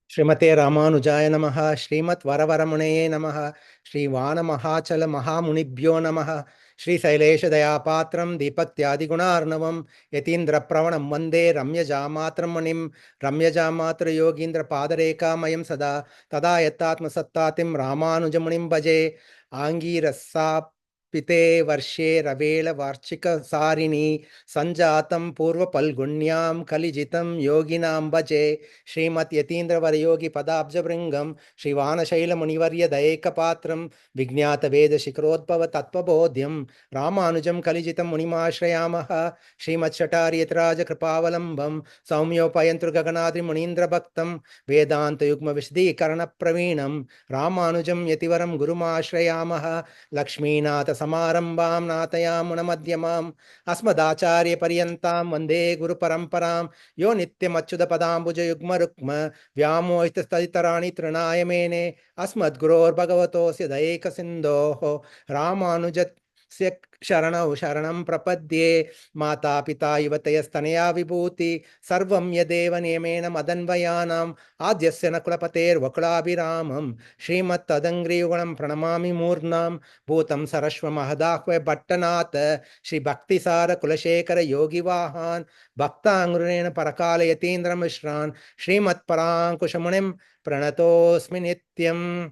श्रीमते रामानुजाय नमः। श्रीमत् वरवरमुनये नमः। श्रीवानमहाचल महामुनिभ्यो नमः। श्रीशैलेशदयापात्रं दीपक्त्यादिगुणार्णवं यतीन्द्रप्रवणं वन्दे रम्यजामातरं मुनिं। रम्यजामातृयोगीन्द्रपादरेखामयं सदा तदा यत्तात्मसत्तातिं रामानुजमुनिं भजे। आङ्गीरसा पिते वर्षे रवेल वार्षिकसारिणी संजातं पूर्वपल्गुण्यां कलिजितं योगिनां भजे। श्रीमत् यतीन्द्रवरयोगी पदाब्जभृङ्गं श्रीवानशैलमुनिवर्यदयैकपात्रं विज्ञातवेदशिखरोद्भव तत्त्वबोध्यं रामानुजं कलिजितं मुनिमाश्रयामः। श्रीमत्षटार्यतिराजकृपावलम्बं सौम्योपयन्तु गगनाद्रिमुनीन्द्रभक्तं वेदान्तयुग्मविशदीकरणप्रवीणं रामानुजं यतिवरं गुरुमाश्रयामः। लक्ष्मीनाथसमारम्भां नाथयामुनमध्यमाम् अस्मदाचार्यपर्यन्तां वन्दे गुरुपरम्परां यो नित्यमच्युतपदाम्बुजयुग्मरुक्म व्यामोहितस्तदितराणि तृणाय मेने अस्मद्गुरोर्भगवतोऽस्य दयैकसिन्धोः रामानुजस्य शरणौ शरणं प्रपद्ये। माता पिता युवतयस्तनया विभूति सर्वं यदेव नियमेन मदन्वयानाम् आद्यस्य न कुलपतेर्वकुलाभिरामं श्रीमत्तदङ्घ्रियुगलं प्रणमामि मूर्ध्नां भूतं सरस्वमहदाह्वय भट्टनाथ श्रीभक्तिसार कुलशेखर योगिवाहान् भक्ताङ्ग्रेण परकालयतीन्द्रमिश्रान् श्रीमत्पराङ्कुशमुनिं प्रणतोऽस्मि नित्यं।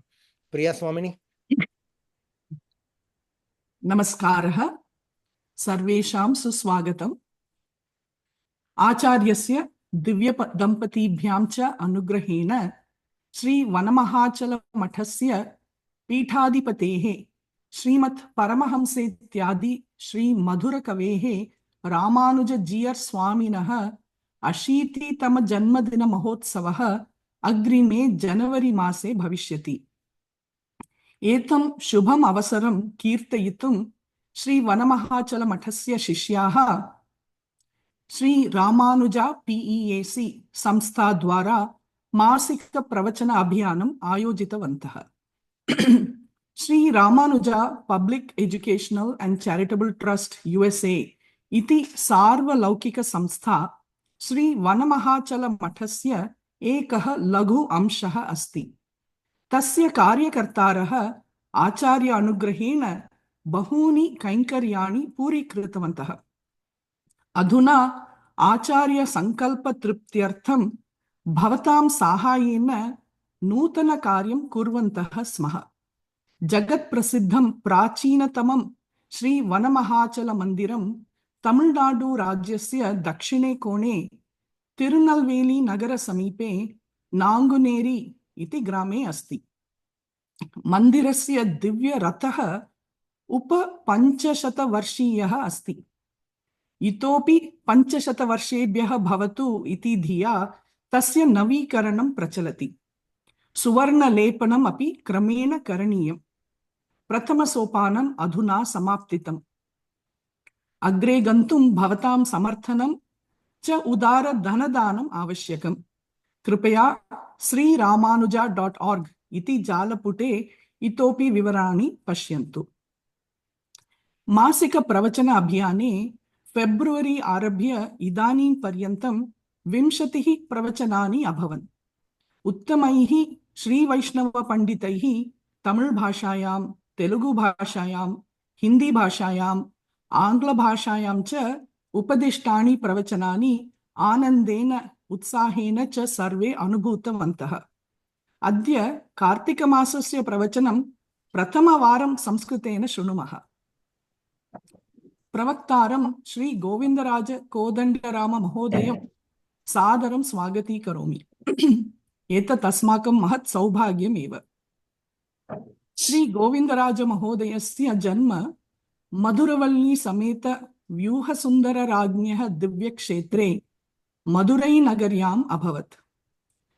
प्रिय स्वामिनि नमस्कारः। सर्वेषां सुस्वागतम्। आचार्यस्य दिव्य दंपतीभ्यां च अनुग्रहेण श्री वनमहाचल मठस्य पीठाधिपतेः श्रीमत् परमहंसेत्यादि श्री मधुरकवेः रामानुजजीयर स्वामिनः 80तम जन्मदिन महोत्सवः अग्रिमे जनवरी मासे भविष्यति। एतं शुभम अवसरं कीर्तयितुं श्री वनमहाचल मठस्य शिष्याः श्री रामानुजा PEAC संस्था द्वारा मासिक प्रवचन अभियानम् आयोजितवन्तः। Shri Ramanuja public educational and charitable trust USA इति सार्वलौकिक संस्था श्री वनमहाचल मठस्य एकः लघु अंशः अस्ति। तस्य कार्यकर्तारः आचार्य अनुग्रहेण बहूनि कैङ्कर्याणि पूरीकृतवन्तः। अधुना आचार्य संकल्प तृप्त्यर्थं भवतां साहाय्येन नूतन कार्यं कुर्वन्तः स्मः। जगत् प्रसिद्धं प्राचीनतमं श्री वनमहाचल मंदिरं तमिळ्नाडु राज्यस्य दक्षिणे कोणे तिरुनल्वेली नगर समीपे नांगुनेरी इति ग्रामे अस्ति। मंदिरस्य दिव्य रथः उप 500 वर्षीयः अस्ति। इतोपि 500 वर्षेभ्यः भवतु इति धिया तस्य नवीकरणं प्रचलति। सुवर्णलेपनम् अपि क्रमेण करणीयम्। प्रथमसोपानम् अधुना समाप्तितम्। अग्रे गन्तुं भवतां समर्थनं च उदार धनदानम् आवश्यकम्। कृपया श्रीरामानुजा.org इति जालपुटे इतोपि विवराणि पश्यन्तु। मासिक प्रवचन अभियाने फेब्रुवरी आरभ्य इदानीं पर्यन्तं 20 प्रवचनानि अभवन्। उत्तमैः श्रीवैष्णवपण्डितैः तमिळ् भाषायां, तेलुगु भाषायां, हिंदी भाषायां, आंग्ल भाषायां च उपदिष्टानि प्रवचनानि आनन्देन उत्साहेन च सर्वे अनुभूतवन्तः। अद्य कार्तिकमासस्य प्रवचनं प्रथमवारं संस्कृतेन शृणुमः। प्रवक्तारं श्री गोविंदराज कोदण्डराम महोदयं सादरं स्वागतीकरोमि। एतत् अस्माकं महत् सौभाग्यमेव। श्री गोविंदराज महोदयस्य जन्म मधुरवल्ली समेत व्यूहसुन्दर राज्ञः दिव्यक्षेत्रे मदुरै नगर्याम् अभवत्।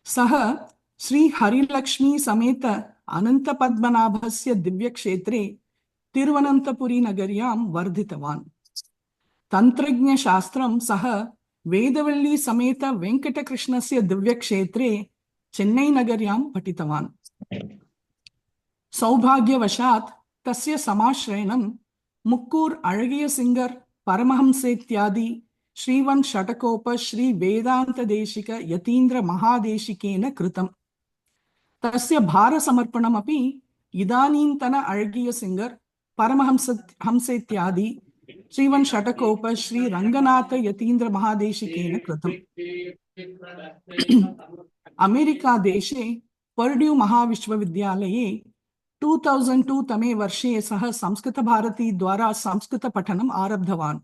सः श्री हरिलक्ष्मी समेत अनन्तपद्मनाभस्य दिव्यक्षेत्रे तिरुवनन्तपुरी नगर्यां वर्धितवान्। तन्त्रज्ञशास्त्रं सः वेदवल्ली समेत वेङ्कटकृष्णस्य दिव्यक्षेत्रे चेन्नै नगर्यां पठितवान्। सौभाग्यवशात् तस्य समाश्रयणं मुक्कूर् अळगिय सिंगर परमहंसेत्यादि श्रीवन् षटकोप श्री वेदान्तदेशिक यतीन्द्र महादेशिकेन कृतम्। तस्य भारसमर्पणमपि इदानीन्तन अळगिय सिङ्गर् हंसेत्यादि श्रीवन् षटकोप श्री रङ्गनाथ यतीन्द्र महादेशिकेन कृतम्। अमेरिका देशे पर्ड्यू महाविश्वविद्यालये 2002 तमे वर्षे सः संस्कृतभारती द्वारा संस्कृतपठनम् आरब्धवान्।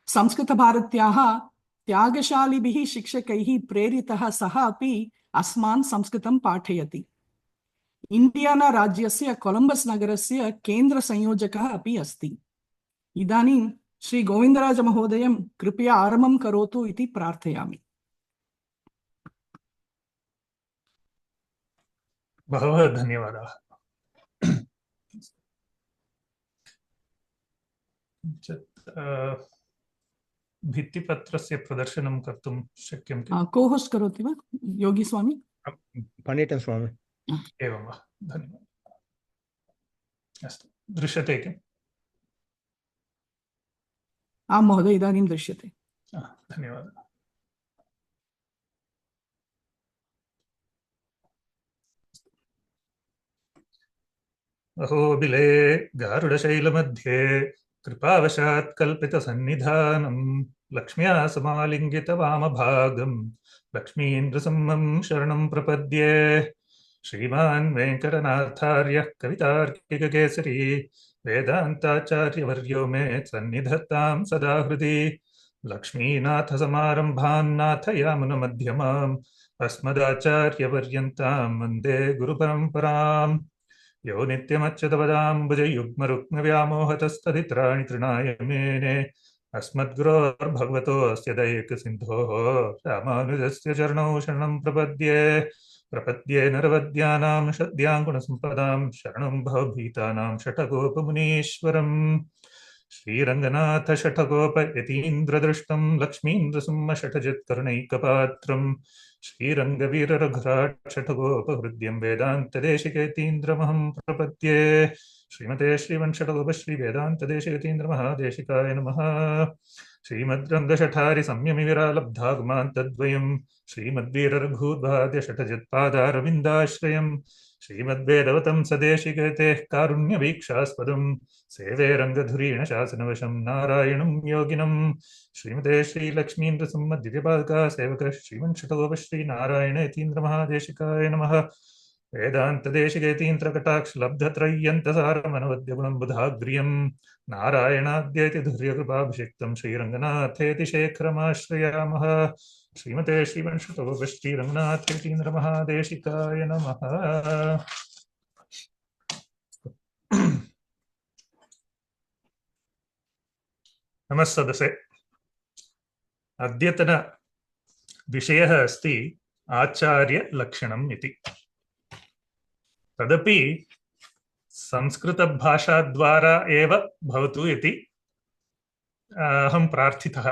संस्कृतभारत्याः त्यागशालिभिः शिक्षकैः प्रेरितः सः अपि अस्मान् संस्कृतं पाठयति। इण्डियाना राज्यस्य कोलम्बस् नगरस्य केन्द्रसंयोजकः अपि अस्ति। इदानीं श्री गोविन्दराज महोदयं कृपया आरम्भं करोतु इति प्रार्थयामि। बहवः धन्यवादाः। भित्तिपत्रस्य प्रदर्शनं कर्तुं शक्यं किम्? को-होस्ट् करोति वा योगी स्वामी? पण्डितन् स्वामी। एवं वा, धन्यवादः। अस्तु, दृश्यते किम्? आं महोदय, इदानीं दृश्यते। धन्यवादः। अहोबिले गारुडशैलमध्ये कृपावशात् कल्पितसन्निधानं लक्ष्म्या समालिङ्गितवामभागं लक्ष्मीन्द्रसिंहं शरणं प्रपद्ये। श्रीमान् वेङ्कटनाथार्यः कवितार्किककेसरी वेदान्ताचार्यवर्यो मे सन्निधत्तां सदा हृदि। लक्ष्मीनाथसमारम्भान् नाथयामुनमध्यमाम् अस्मदाचार्यपर्यन्तां वन्दे गुरुपरम्पराम्। यो नित्यमच्युतपदाम्बुजयुग्मरुक्मव्यामोहतस्तदित्राणि तृणाय मेने अस्मद्गुरोर्भगवतोऽस्य दयैकसिन्धोः रामानुजस्य चरणौ शरणं प्रपद्ये। प्रपद्ये नरवद्यानां षद्याङ्गुणसम्पदां शरणं भवभीतानां षट्कोपमुनीश्वरम्। श्रीरङ्गनाथ षट्कोप यतीन्द्रदृष्टं लक्ष्मीन्द्रसिंहषट्जित्करुणैकपात्रम् श्रीरङ्गवीररघुराट् षट्कोपहृद्यं वेदान्तदेशिकेतीन्द्रमहं प्रपद्ये। श्रीमते श्रीवंशटकोप श्री वेदान्तदेशिकेतीन्द्रमहादेशिकाय नमः। श्रीमद्रङ्गषठारि संयमि विरालब्धागमान्तद्वयम् श्रीमद्वीररघूद्वाद्य षट्जित्पादारविन्दाश्रयम् श्रीमद्वेदवतं सदेशिकेतेः कारुण्यवीक्षास्पदम् सेवे रङ्गधुरीण शासनवशं नारायणं योगिनम्। श्रीमते श्रीलक्ष्मीन्द्रसिंह दिव्यपादका सेवक श्रीवंशटकोप श्रीनारायणेतीन्द्रमहादेशिकाय नमः। वेदान्तदेशिकेतीन्द्रकटाक्षलब्धत्रय्यन्तसारमनवद्यगुणं बुधाग्र्यं नारायणाद्यैति धुर्यकृपाभिषिक्तं श्रीरङ्गनाथेति शेखरमाश्रयामः। श्रीमते श्रीवंशटकोप श्रीरङ्गनाथेतीन्द्रमहादेशिकाय नमः। नमः सदसे। अद्यतन विषयः अस्ति आचार्यलक्षणम् इति। तदपि संस्कृतभाषाद्वारा एव भवतु इति अहं प्रार्थितः।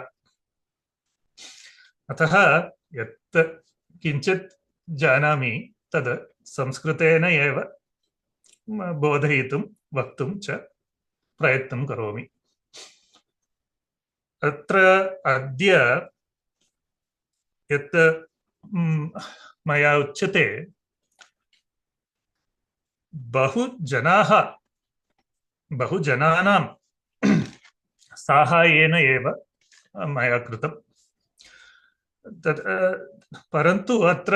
अतः यत् किञ्चित् जानामि तद् संस्कृतेन एव बोधयितुं वक्तुं च प्रयत्नं करोमि। अत्र अद्य यत् मया उच्यते बहुजनानां साहाय्येन एव मया कृतम्। परन्तु अत्र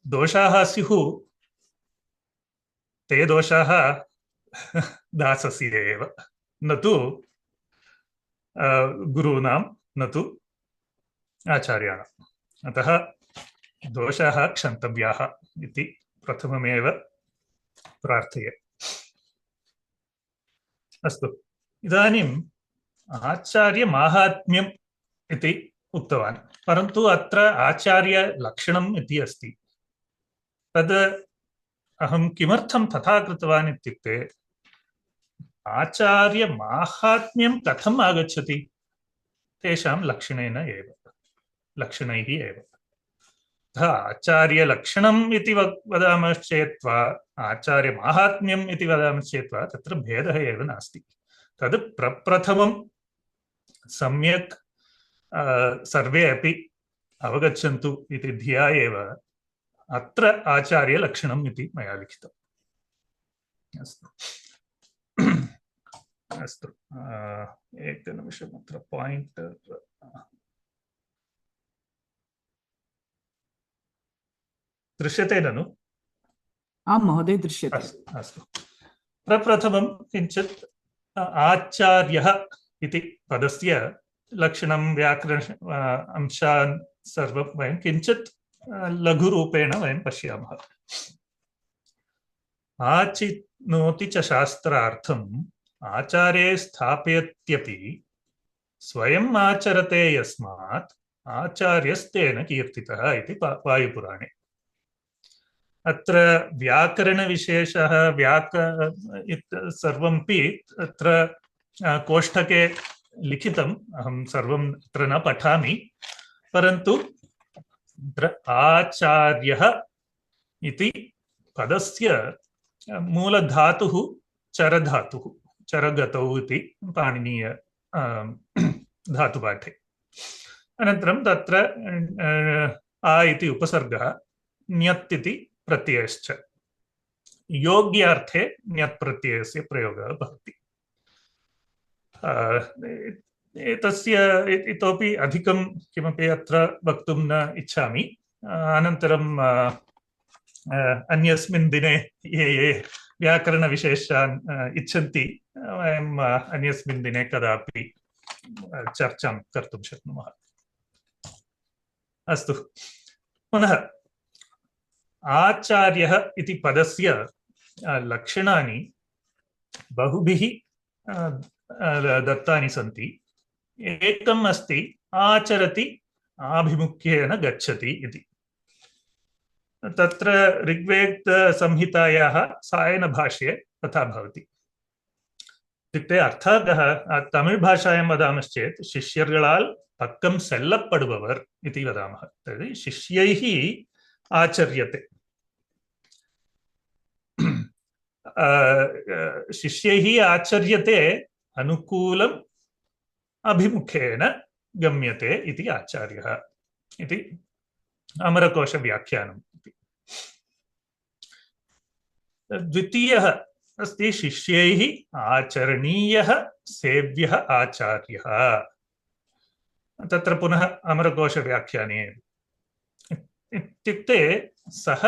दोषाः स्युः। ते दोषाः दासस्य एव, न तु गुरूणां, न तु आचार्याणाम्। अतः दोषाः क्षन्तव्याः इति प्रथममेव प्रार्थये। अस्तु, इदानीम् आचार्यमाहात्म्यम् इति उक्तवान्, परन्तु अत्र आचार्यलक्षणम् इति अस्ति। तद् अहं किमर्थं तथा कृतवान् इत्युक्ते आचार्यमाहात्म्यं कथम् आगच्छति? तेषां लक्षणैः एव। आचार्यलक्षणम् इति वदामश्चेत् वा आचार्यमाहात्म्यम् इति वदामश्चेत् वा तत्र भेदः एव नास्ति। तद् प्रप्रथमं सम्यक् सर्वे अपि अवगच्छन्तु इति धिया एव अत्र आचार्यलक्षणम् इति मया लिखितम्। अस्तु अस्तु एकनिमिषम् अत्र पायिण्टर् दृश्यते ननु? आं महोदय दृश्यते। अस्तु प्रप्रथमं किञ्चित् आचार्यः इति पदस्य लक्षणं व्याकरण अंशान् सर्वं वयं किञ्चित् लघुरूपेण वयं पश्यामः। आचिनोति च शास्त्रार्थम् आचारे स्थापयत्यपि स्वयम् आचरते यस्मात् आचार्यस्तेन कीर्तितः इति वायुपुराणे। अत्र व्याकरणविशेषः सर्वमपि अत्र कोष्ठके लिखितम्, अहं सर्वम् अत्र न पठामि, परन्तु अत्र आचार्यः इति पदस्य मूलधातुः चरधातुः, चरगतौ इति पाणिनीय धातुपाठे। अनन्तरं तत्र आ इति उपसर्गः, ण्यत् इति प्रत्ययश्च, योग्यार्थे ण्यत् प्रत्ययस्य प्रयोगः भवति। एतस्य इतोपि अधिकं किमपि अत्र वक्तुं न इच्छामि। अनन्तरं अन्यस्मिन् दिने ये व्याकरणविशेषान् इच्छन्ति वयम् अन्यस्मिन् दिने कदापि चर्चां कर्तुं शक्नुमः। अस्तु, पुनः आचार्यः इति पदस्य लक्षणानि बहुभिः दत्तानि सन्ति। एकम् अस्ति आचरति आभिमुख्येन गच्छति इति। तत्र ऋग्वेदसंहितायाः सायनभाष्ये तथा भवति। इत्युक्ते अर्थः तमिळ् भाषायां वदामश्चेत् शिष्यर्गळाल् पक्कं सेल्लப்படுபவர் इति वदामः। तर्हि शिष्यैः आचर्यते, शिष्यैः आचर्यते, अनुकूलम् अभिमुखेन गम्यते इति आचार्यः इति अमरकोशव्याख्यानम्। द्वितीयः अस्ति शिष्यैः आचरणीयः सेव्यः आचार्यः। तत्र पुनः अमरकोशव्याख्याने इत्युक्ते सः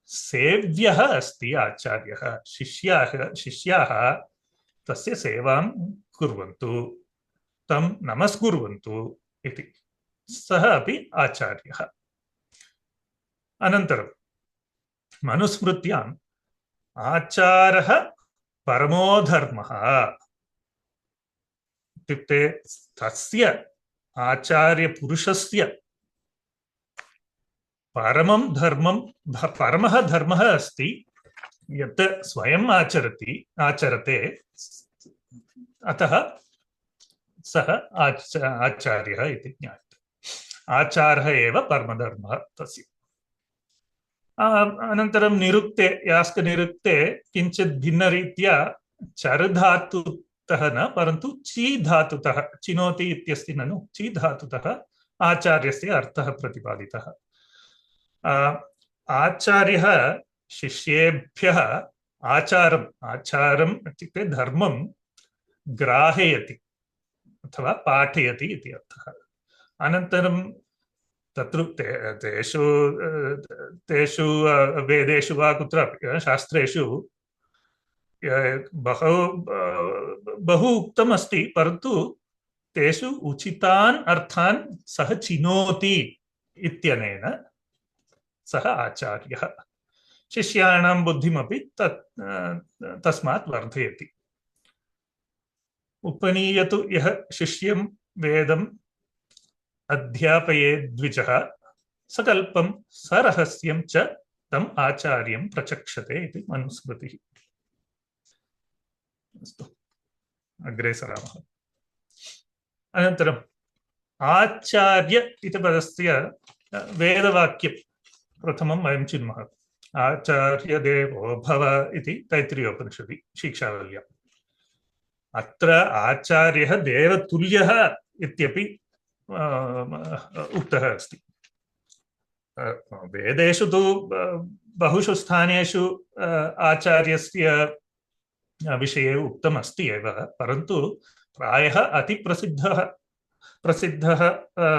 सेव्यः अस्ति आचार्यः। शिष्याः तस्य सेवां कुर्वन्तु, तं नमस्कुर्वन्तु इति। सः अपि आचार्यः। अनन्तरं मनुस्मृत्याम् आचारः परमो धर्मः इत्युक्ते तस्य आचार्यपुरुषस्य परमः धर्मः अस्ति यत् स्वयम् आचरते, अतः सः आचार्यः इति ज्ञायते। आचारः एव परमधर्मः तस्य। अनन्तरं निरुक्ते, यास्कनिरुक्ते किञ्चित् भिन्नरीत्या चरधातुतः न, परन्तु ची धातुतः, चिनोति इत्यस्ति ननु, ची धातुतः आचार्यस्य अर्थः प्रतिपादितः। आचार्यः शिष्येभ्यः आचारम् इत्युक्ते धर्मं ग्राहयति अथवा पाठयति इति अर्थः। अनन्तरं तत्र तेषु वेदेषु वा कुत्रापि शास्त्रेषु बहु उक्तम् अस्ति, परन्तु तेषु उचितान् अर्थान् सः चिनोति इत्यनेन सः आचार्यः। शिष्याणां बुद्धिमपि तस्मात् वर्धयति। उपनीयतु यः शिष्यं वेदम् अध्यापयेद्विजः सकल्पं सरहस्यं च तम् आचार्यं प्रचक्षते इति मनुस्मृतिः। अस्तु, अग्रे सरामः। अनन्तरम् आचार्य इति पदस्य वेदवाक्यं प्रथमं वयं चिनुमः। आचार्य देवो भव इति तैत्तिरीयोपनिषदि शिक्षावल्याम्। अत्र आचार्यः देवतुल्यः इत्यपि उक्तः अस्ति। वेदेषु तु बहुषु स्थानेषु आचार्यस्य विषये उक्तमस्ति एव, परन्तु प्रायः अतिप्रसिद्धः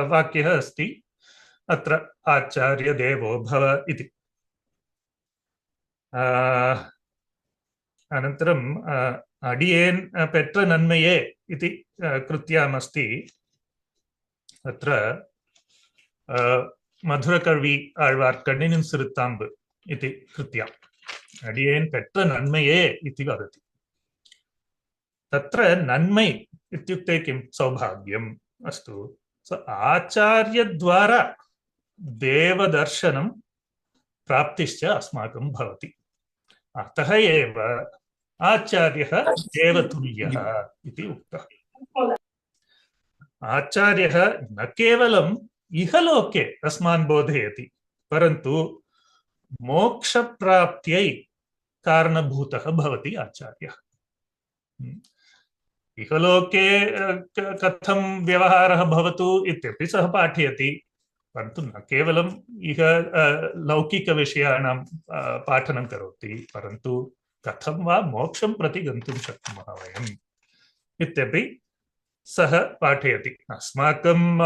वाक्यः अस्ति अत्र आचार्य देवो भव इति। अनन्तरम् अडियेन् पेट्र नन्मये इति कृत्यामस्ति। अत्र मधुरकवि आழ்வார் कण्णिनिन् सिरुत्ताम्बु इति कृत्या अडियेन् पेट्र नन्मये इति वदति। तत्र नन्मै इत्युक्ते किं? सौभाग्यम्। अस्तु, आचार्यद्वारा देवदर्शनं प्राप्तिश्च अस्माकं भवति। अतः एव आचार्यः देवतुल्यः इति उक्तः। आचार्यः न केवलम् इहलोके अस्मान् बोधयति, परन्तु मोक्षप्राप्त्यै कारणभूतः भवति आचार्यः। इहलोके कथं व्यवहारः भवतु इत्यपि सः पाठयति, परन्तु न केवलम् इह लौकिकविषयाणां पाठनं करोति, परन्तु कथं वा मोक्षं प्रति गन्तुं शक्नुमः वयम् इत्यपि सः पाठयति। अस्माकं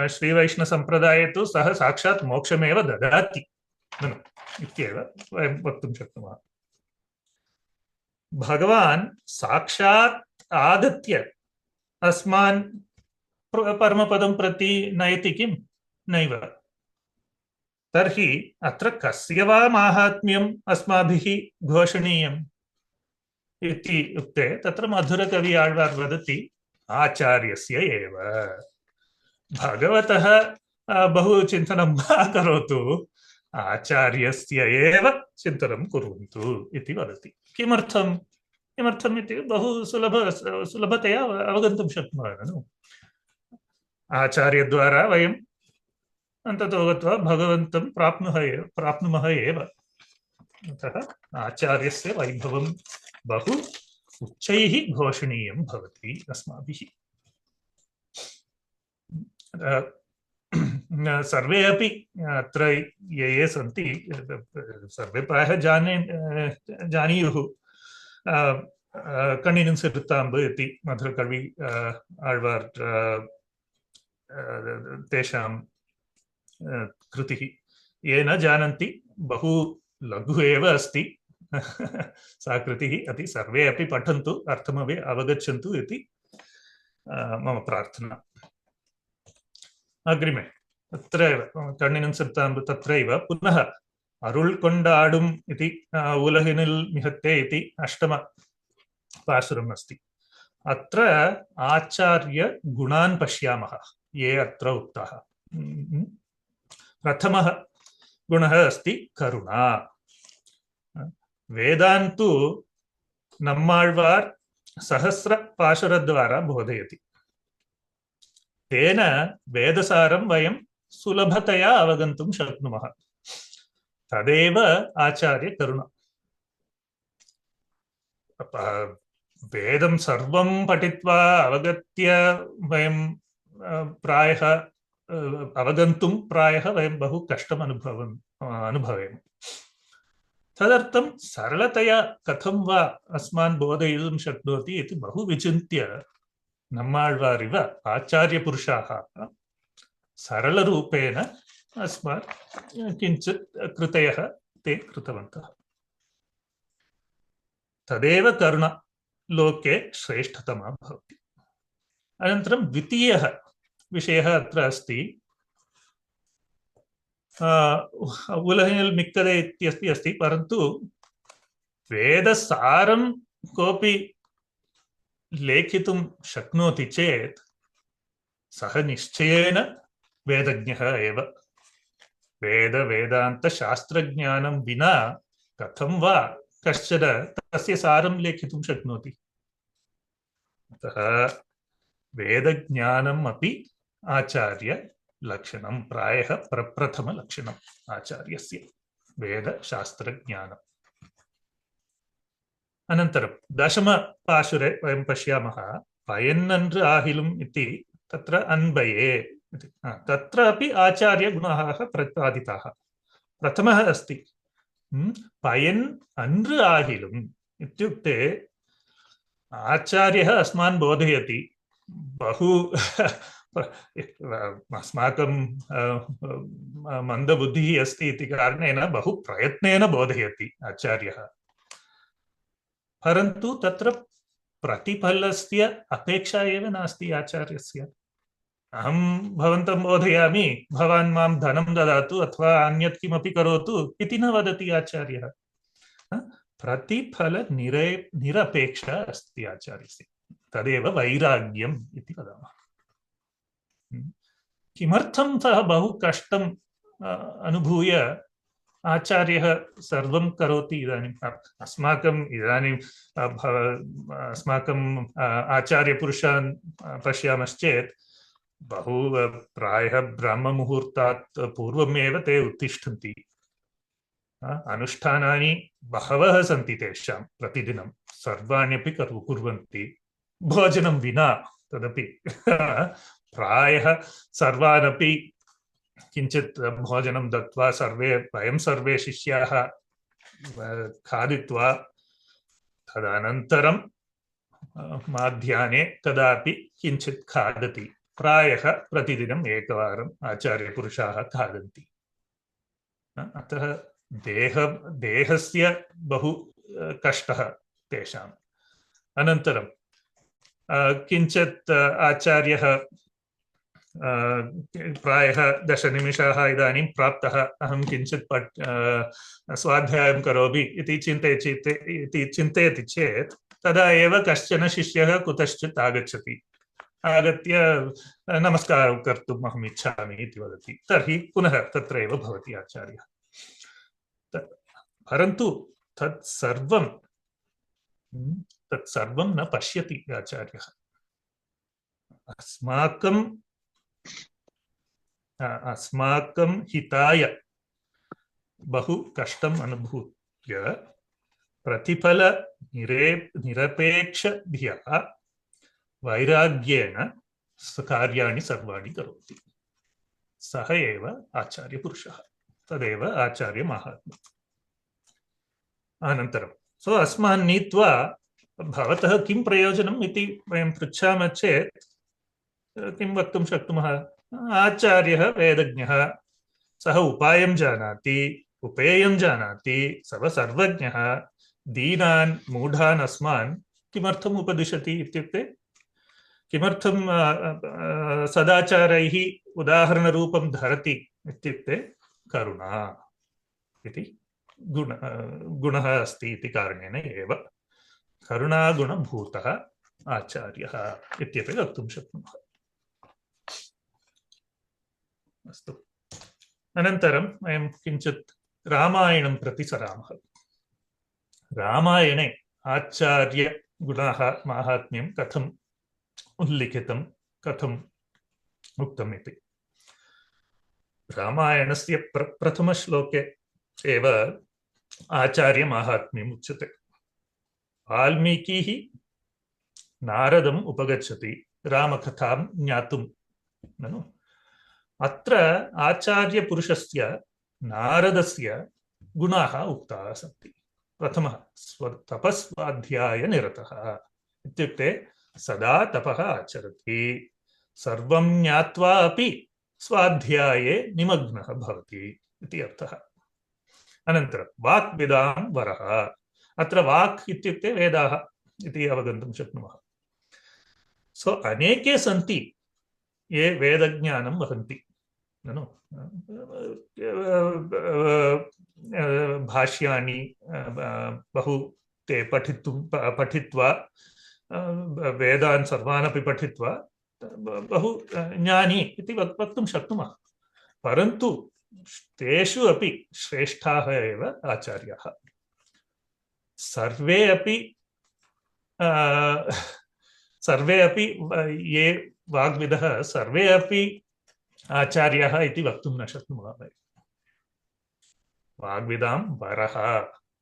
श्रीवैष्णवसम्प्रदाये तु सः साक्षात् मोक्षमेव ददाति इत्येव वयं वक्तुं शक्नुमः। भगवान् साक्षात् आगत्य अस्मान् परमपदं प्रति नयति किम्? नैव। तर्हि अत्र कस्य वा माहात्म्यम् अस्माभिः घोषणीयम् इति उक्ते तत्र मधुरकवि आழ்வார் वदति आचार्यस्य एव। भगवतः बहु चिन्तनं मा करोतु, आचार्यस्य एव चिन्तनं कुर्वन्तु इति वदति। किमर्थम् इति बहु सुलभतया अवगन्तुं शक्नुमः खलु। आचार्यद्वारा वयम् अन्ततो गत्वा भगवन्तं प्राप्नुमः एव। अतः आचार्यस्य वैभवं बहु उच्चैः घोषणीयं भवति अस्माभिः। सर्वे अपि अत्र ये सन्ति सर्वे प्रायः जानीयुः कण्णिनिन् सिरुत्ताम्बु इति मधुरकवि आழ்வார் तेषां कृतिः। ये न जानन्ति, बहु लघु एव अस्ति सा कृतिः। अति सर्वे अपि पठन्तु, अर्थमपि अवगच्छन्तु इति मम प्रार्थना। अग्रिमे तत्रैव कण्णिनिन् सिरुत्ताम्बु तत्रैव पुनः अरुळ् कोण्डाडुम् इति उलगिनिल् मिहत्ते इति अष्टमपाशुरम् अस्ति। अत्र आचार्य गुणान् पश्यामः ये अत्र उक्ताः। प्रथमः गुणः अस्ति करुणा। वेदान्तु नम्माழ்वार् सहस्रपाशुरद्वारा बोधयति। तेन वेदसारं वयं सुलभतया अवगन्तुं शक्नुमः। तदेव आचार्यकरुणा। वेदं सर्वं पठित्वा अवगत्य वयं प्रायः अवगन्तुं प्रायः वयं बहु कष्टम् अनुभवेम। तदर्थं सरलतया कथं वा अस्मान् बोधयितुं शक्नोति इति बहु विचिन्त्य नम्माழ்वारिव आचार्यपुरुषाः सरलरूपेण अस्मान् किञ्चित् कृतयः ते कृतवन्तः। तदेव करुणा लोके श्रेष्ठतमा भवति। अनन्तरं द्वितीयः विषयः अत्र अस्ति। उलगिनिल् मिक्कदे इत्यपि अस्ति, परन्तु वेदसारं कोऽपि लेखितुं शक्नोति चेत् सः निश्चयेन वेदज्ञः एव। वेदान्तशास्त्रज्ञानं विना कथं वा कश्चन तस्य सारं लेखितुं शक्नोति। अतः वेदज्ञानम् अपि आचार्यलक्षणं, प्रायः प्रप्रथमलक्षणम् आचार्यस्य वेदशास्त्रज्ञानम्। अनन्तरं दशमपाशुरे वयं पश्यामः पयन्नन्रु आहिलुम् इति तत्र अन्वये तत्रापि आचार्यगुणाः प्रतिपादिताः। प्रथमः अस्ति पयन् अन्रु आहिलुम् इत्युक्ते आचार्यः अस्मान् बोधयति बहु अस्माकं मन्दबुद्धिः अस्ति इति कारणेन बहु प्रयत्नेन बोधयति आचार्यः, परन्तु तत्र प्रतिफलस्य अपेक्षा एव नास्ति आचार्यस्य। अहं भवन्तं बोधयामि, भवान् मां धनं ददातु अथवा अन्यत् किमपि करोतु इति न वदति आचार्यः। प्रतिफल निरपेक्षा अस्ति आचार्यस्य, तदेव वैराग्यम् इति वदामः। किमर्थं सः बहु कष्टम् अनुभूय आचार्यः सर्वं करोति? इदानीम् अस्माकम् अस्माकम् आचार्यपुरुषान् पश्यामश्चेत् बहु प्रायः ब्रह्ममुहूर्तात् पूर्वमेव ते उत्तिष्ठन्ति। अनुष्ठानानि बहवः सन्ति तेषां, प्रतिदिनं सर्वाण्यपि कुर्वन्ति, भोजनं विना तदपि प्रायः सर्वानपि किञ्चित् भोजनं दत्वा वयं सर्वे शिष्याः खादित्वा तदनन्तरं माध्याह्ने कदापि किञ्चित् खादति। प्रायः प्रतिदिनम् एकवारम् आचार्यपुरुषाः खादन्ति। अतः देहस्य बहु कष्टः तेषाम्। अनन्तरं किञ्चित् आचार्यः प्रायः 10 निमिषाः इदानीं प्राप्तः, अहं किञ्चित् स्वाध्यायं करोमि इति चिन्तयति चेत् तदा एव कश्चन शिष्यः कुतश्चित् आगच्छति, आगत्य नमस्कारं कर्तुम् अहम् इच्छामि इति वदति। तर्हि पुनः तत्रैव भवति आचार्यः। परन्तु तत्सर्वं न पश्यति आचार्यः। अस्माकं हिताय बहु कष्टम् अनुभूय प्रतिफल निरपेक्षतया वैराग्येण कार्याणि सर्वाणि करोति। सः एव आचार्यपुरुषः, तदेव आचार्यमाहात्म्यम्। अनन्तरं अस्मान् नीत्वा भवतः किं प्रयोजनम् इति वयं पृच्छामः चेत् किं वक्तुं शक्नुमः? आचार्यः वेदज्ञः, सः उपायं जानाति, उपेयं जानाति, सः सर्वज्ञः, दीनान् मूढान् अस्मान् किमर्थम् उपदिशति इत्युक्ते किमर्थं सदाचारैः उदाहरणरूपं धरति इत्युक्ते करुणा इति गुणः अस्ति इति कारणेन एव करुणागुणभूतः आचार्यः इत्यपि वक्तुं शक्नुमः। अस्तु, अनन्तरं वयं किञ्चित् रामायणं प्रति सरामः। रामायणे आचार्यगुणाः माहात्म्यं कथम् उल्लिखितं, कथम् उक्तम् इति। रामायणस्य प्रथमश्लोके एव आचार्यमाहात्म्यम् उच्यते। वाल्मीकिः नारदम् उपगच्छति रामकथां ज्ञातुं। ननु अत्र आचार्यपुरुषस्य नारदस्य गुणाः उक्ताः सन्ति। प्रथमः तपस्वाध्यायनिरतः इत्युक्ते सदा तपः आचरति, सर्वं ज्ञात्वा अपि स्वाध्याये निमग्नः भवति इति अर्थः। अनन्तरं वाक्विदां वरः, अत्र वाक् इत्युक्ते वेदाः इति अवगन्तुं शक्नुमः। अनेके सन्ति ये वेदज्ञानं वहन्ति। ननु भाष्यानि बहु ते पठित्वा वेदान् सर्वान् अपि पठित्वा बहु ज्ञानी इति वक्तुं शक्नुमः। परन्तु तेषु अपि श्रेष्ठाः एव आचार्याः। सर्वे अपि ये वाग्विदः सर्वे अपि आचार्याः इति वक्तुं न शक्नुमः। वाग्विदां वरः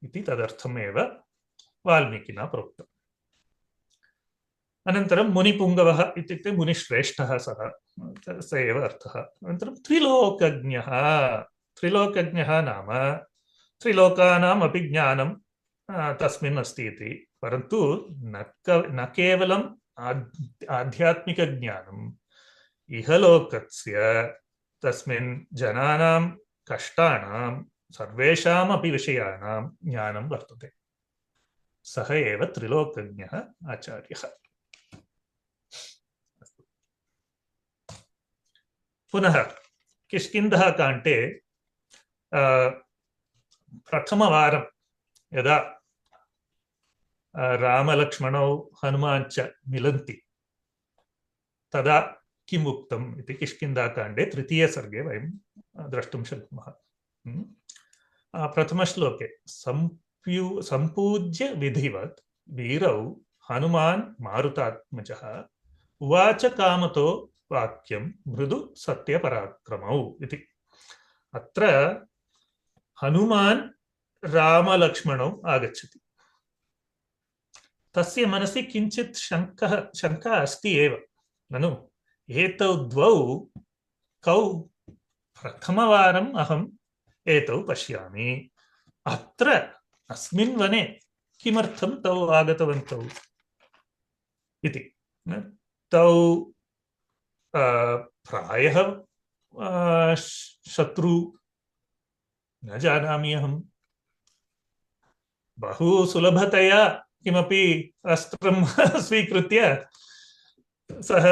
इति तदर्थमेव वाल्मीकिना प्रोक्तम्। अनन्तरं मुनिपुङ्गवः इत्युक्ते मुनिश्रेष्ठः सः, स एव अर्थः। अनन्तरं त्रिलोकज्ञः, त्रिलोकज्ञः नाम त्रिलोकानाम् अपि ज्ञानं तस्मिन् अस्ति इति, परन्तु न केवलम् आध्यात्मिकज्ञानम्, इहलोकस्य तस्मिन् जनानां कष्टानां सर्वेषामपि विषयाणां ज्ञानं वर्तते। सः एव त्रिलोकज्ञः आचार्यः। पुनः किष्किन्धः काण्डे प्रथमवारं यदा रामलक्ष्मणौ हनुमान् च मिलन्ति तदा किम् उक्तम् इति किष्किन्धाकाण्डे 3 सर्गे वयं द्रष्टुं शक्नुमः। प्रथमश्लोके सम्पूज्य विधिवत् वीरौ हनुमान् मारुतात्मजः उवाच कामतो वाक्यं मृदु सत्यपराक्रमौ इति। अत्र हनुमान् रामलक्ष्मणौ आगच्छति। तस्य मनसि किञ्चित् शङ्का अस्ति एव, ननु एतौ द्वौ कौ प्रथमवारम् अहम् एतौ पश्यामि, अत्र अस्मिन् वने किमर्थं तौ आगतवन्तौ इति। तौ प्रायः शत्रु न जानामि अहं, बहु सुलभतया किमपि अस्त्रं स्वीकृत्य सः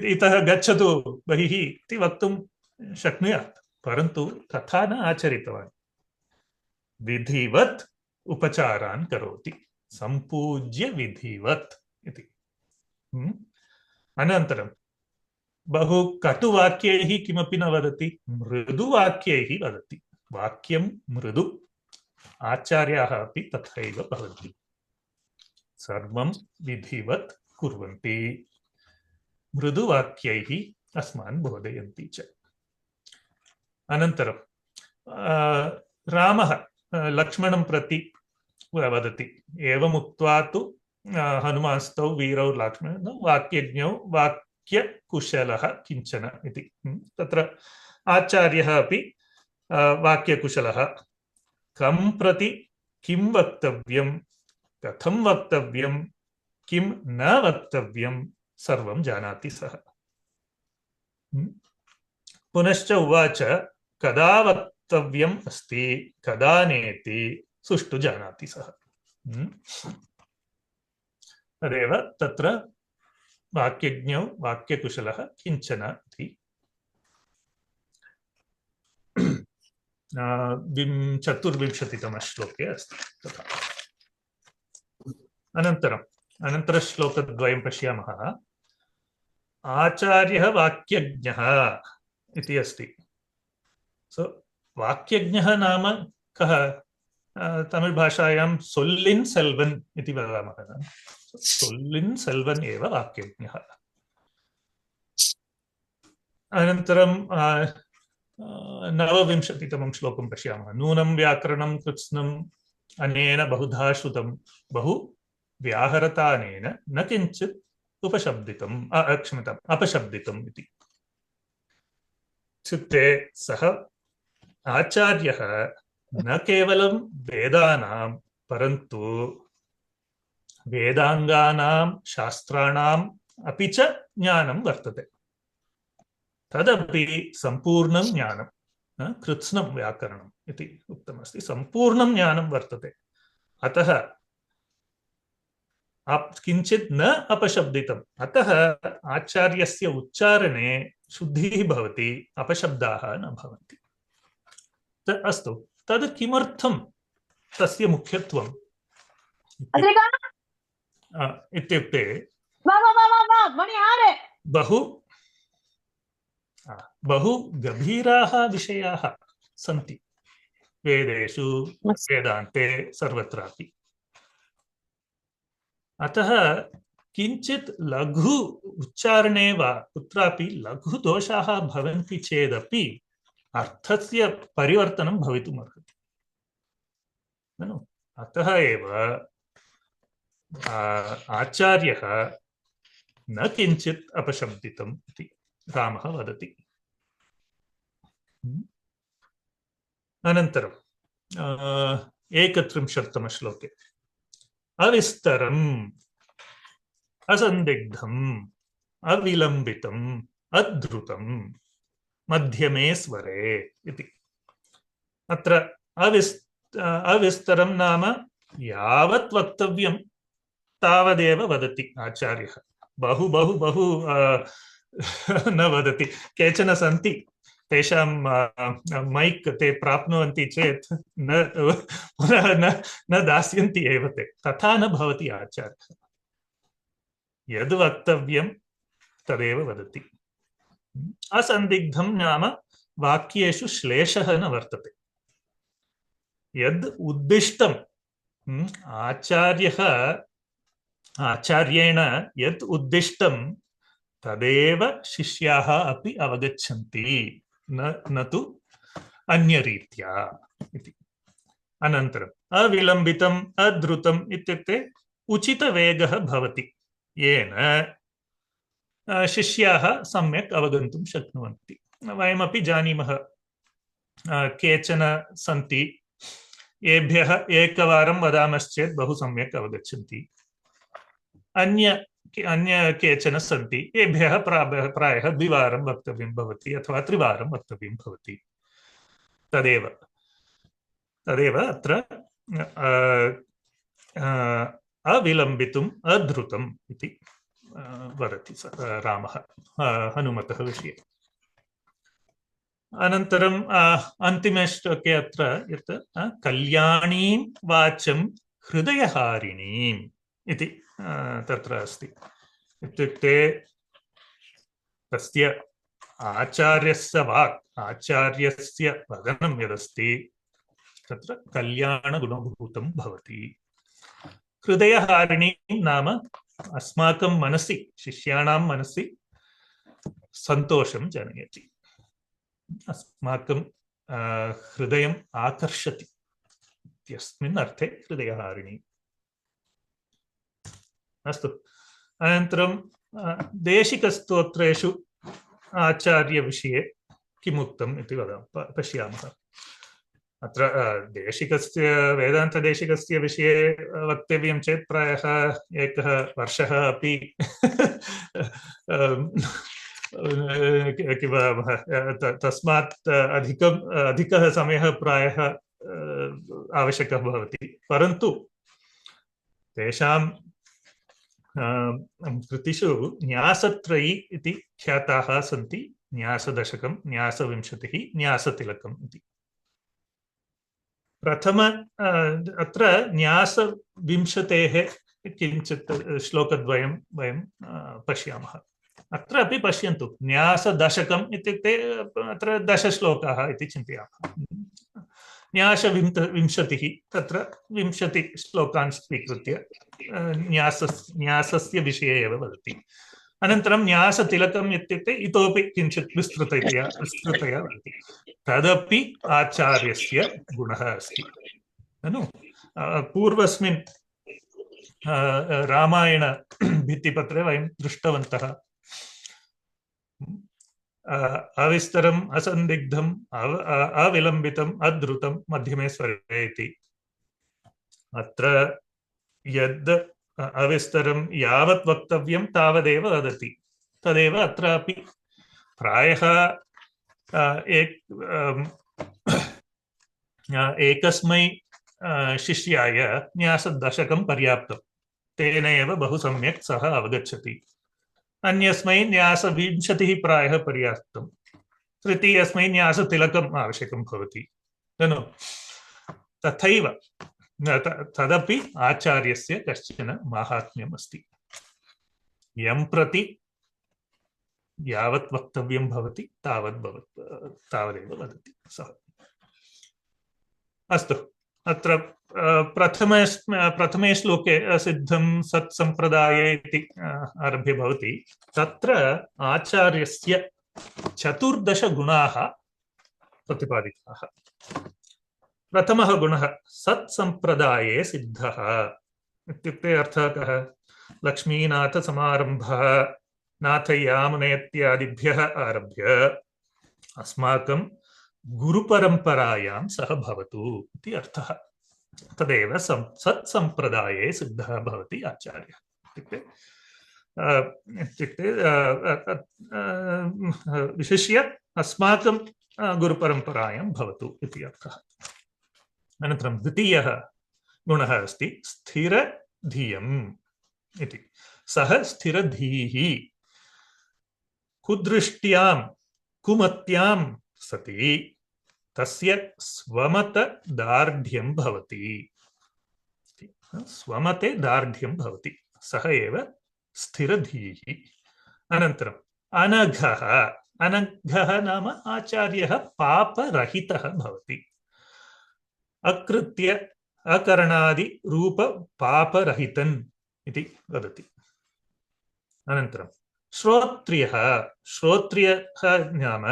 इतः गच्छतु बहिः इति वक्तुं शक्नुयात्, परन्तु तथा न आचरितवान्। विधिवत् उपचारान् करोति, सम्पूज्य विधिवत् इति। अनन्तरं बहु कटुवाक्यैः किमपि न वदति, मृदुवाक्यैः वदति। वाक्यं मृदु, आचार्याः अपि तथैव भवन्ति, सर्वं विधिवत् कुर्वन्ति, मृदुवाक्यैः अस्मान् बोधयन्ति च। अनन्तरं रामः लक्ष्मणं प्रति वदति, एवमुक्त्वा तु हनुमांस्तौ वीरौ लक्ष्मणौ वाक्यज्ञौ वाक्यकुशलः किञ्चन इति। तत्र आचार्यः अपि वाक्यकुशलः, कं प्रति किं वक्तव्यं, कथं वक्तव्यं, किं न वक्तव्यं सर्वं जानाति सः। पुनश्च उवाच कदा वक्तव्यम् अस्ति, कदा नेति सुष्ठु जानाति सः। तदेव तत्र वाक्यज्ञौ वाक्यकुशलः किञ्चन इति। 24तमे श्लोके अस्ति तथा। अनन्तरश्लोकद्वयं पश्यामः। आचार्यः वाक्यज्ञः इति अस्ति। सो वाक्यज्ञः नाम कः? तमिळ् भाषायां सोल्लिन् सेल्वन् इति वदामः। सोल्लिन् सेल्वन् एव वाक्यज्ञः। अनन्तरं 29तमं श्लोकं पश्यामः। नूनं व्याकरणं कृत्स्नम् अनेन बहुधा श्रुतं, बहु व्याहरतानेन न किञ्चित् उपशब्दितम्, क्षम्यताम्, अपशब्दितम् इति। इत्युक्ते सः आचार्यः न केवलं वेदानां परन्तु वेदाङ्गानां शास्त्राणाम् अपि च ज्ञानं वर्तते। तदपि सम्पूर्णं ज्ञानं, कृत्स्नं व्याकरणम् इति उक्तमस्ति, सम्पूर्णं ज्ञानं वर्तते। अतः किञ्चित् न अपशब्दितम्, अतः आचार्यस्य उच्चारणे शुद्धिः भवति, अपशब्दाः न भवन्ति। अस्तु, तद् किमर्थं तस्य मुख्यत्वम् इत्युक्ते बहु गभीराः विषयाः सन्ति वेदेषु, वेदान्ते, सर्वत्रापि। अतः किञ्चित् लघु उच्चारणे वा कुत्रापि लघु दोषाः भवन्ति चेदपि अर्थस्य परिवर्तनं भवितुमर्हति। ननु अतः एव आचार्यः न किञ्चित् अपशब्दितम् इति रामः वदति। अनन्तरं 31तम श्लोके अविस्तरम् असन्दिग्धम् अविलम्बितम् अद्रुतम् मध्यमे स्वरे इति। अत्र अविस्तरं नाम यावत् वक्तव्यं तावदेव वदति आचार्यः। बहु बहु बहु न वदति। केचन सन्ति तेषां मैक् ते प्राप्नुवन्ति चेत् पुनः न दास्यन्ति एव ते। तथा न भवति आचार्यः। यद् वक्तव्यं तदेव वदति। असन्दिग्धं नाम वाक्येषु श्लेषः न वर्तते। यद् उद्दिष्टं आचार्येण यत् उद्दिष्टं तदेव शिष्याः अपि अवगच्छन्ति, न तु अन्यरीत्या इति। अनन्तरम् अविलम्बितम् अद्रुतम् इत्युक्ते उचितवेगः भवति, येन शिष्याः सम्यक् अवगन्तुं शक्नुवन्ति। वयमपि जानीमः, केचन सन्ति येभ्यः एकवारं वदामश्चेत् बहु सम्यक् अवगच्छन्ति। अन्य केचन सन्ति येभ्यः प्रायः द्विवारं वक्तव्यं भवति अथवा त्रिवारं वक्तव्यं भवति। तदेव अत्र अविलम्बितुम् अद्रुतम् इति वदति रामः हनुमतः विषये। अनन्तरम् अन्तिमे श्लोके अत्र यत् कल्याणीं वाचं हृदयहारिणीम् इति तत्र अस्ति। इत्युक्ते तस्य आचार्यस्य वाक्, आचार्यस्य वदनं यदस्ति तत्र कल्याणगुणभूतं भवति। हृदयहारिणी नाम अस्माकं मनसि, शिष्याणां मनसि सन्तोषं जनयति, अस्माकं हृदयम् आकर्षति इत्यस्मिन् अर्थे हृदयहारिणी। अस्तु, अनन्तरं देशिकस्तोत्रेषु आचार्यविषये किमुक्तम् इति पश्यामः। अत्र देशिकस्य वेदान्तदेशिकस्य विषये वक्तव्यं चेत् प्रायः एकः वर्षः अपि तस्मात् अधिकः समयः प्रायः आवश्यकः भवति। परन्तु तेषां कृतिषु न्यासत्रयी इति ख्याताः सन्ति। न्यासदशकं, न्यासविंशतिः, न्यासतिलकम् इति। प्रथम अत्र न्यासविंशतेः किञ्चित् श्लोकद्वयं वयं पश्यामः। अत्र अपि पश्यन्तु, न्यासदशकम् इत्युक्ते अत्र 10 श्लोकाः इति चिन्तयामः। न्यासविंशतिः तत्र 20 श्लोकान् स्वीकृत्य न्यासस्य विषये एव वदति। अनन्तरं न्यासतिलकम् इत्युक्ते इतोपि किञ्चित् विस्तृततया वदति। तदपि आचार्यस्य गुणः अस्ति ननु। पूर्वस्मिन् रामायण भित्तिपत्रे वयं दृष्टवन्तः, अविस्तरम् असन्दिग्धम् अविलम्बितम् अद्रुतं मध्यमे स्वरे इति। अत्र यद् अविस्तरं यावत् वक्तव्यं तावदेव वदति, तदेव अत्रापि। प्रायः एकस्मै शिष्याय न्यासदशकं पर्याप्तं, तेन एव बहु सम्यक् सः अवगच्छति। अन्यस्मै न्यासविंशतिः प्रायः पर्याप्तं, तृतीयस्मै न्यासतिलकम् आवश्यकं भवति ननु। तथैव तदपि आचार्यस्य कश्चन माहात्म्यम् अस्ति। यं प्रति यावत् वक्तव्यं भवति तावदेव वदति सः। अस्तु, अत्र प्रथमे श्लोके सिद्धं सत्सम्प्रदाये इति आरभ्य भवति। तत्र आचार्यस्य 14 गुणाः प्रतिपादिताः। प्रथमः गुणः सत्सम्प्रदाये सिद्धः इत्युक्ते अर्थः कः? लक्ष्मीनाथसमारम्भः नाथयामुनेत्यादिभ्यः आरभ्य अस्माकं गुरुपरम्परायां सः भवतु इति अर्थः। तदेव सत्सम्प्रदाये सिद्धः भवति आचार्यः। इत्युक्ते विशिष्य अस्माकं गुरुपरम्परायां भवतु इति अर्थः। अनन्तरं द्वितीयः गुणः अस्ति स्थिरधियम् इति। सः स्थिरधीः कुदृष्ट्यां कुमत्यां सति तस्य स्वमतदार्ढ्यं भवति। स्वमते दार्ढ्यं भवति, सः एव स्थिरधीः। अनन्तरम् अनघः। अनघः नाम आचार्यः पापरहितः भवति। अकृत्य अकरणादि रूप पापरहितन् इति वदति। अनन्तरं श्रोत्रियः। श्रोत्रियः नाम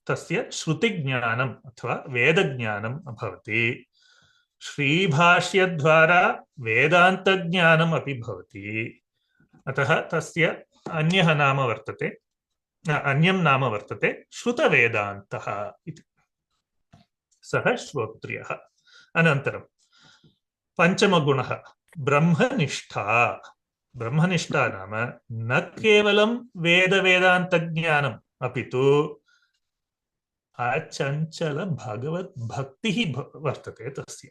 तस्य श्रुतिज्ञानम् अथवा वेदज्ञानम् भवति। श्रीभाष्यद्वारा वेदान्तज्ञानम् अपि भवति। अतः तस्य अन्यं नाम वर्तते श्रुतवेदान्तः इति। सः श्रोत्रियः। अनन्तरं पञ्चमगुणः ब्रह्मनिष्ठा। ब्रह्मनिष्ठा नाम न केवलं वेदान्तज्ञानम् अपितु अचञ्चल भगवद्भक्तिः वर्तते तस्य।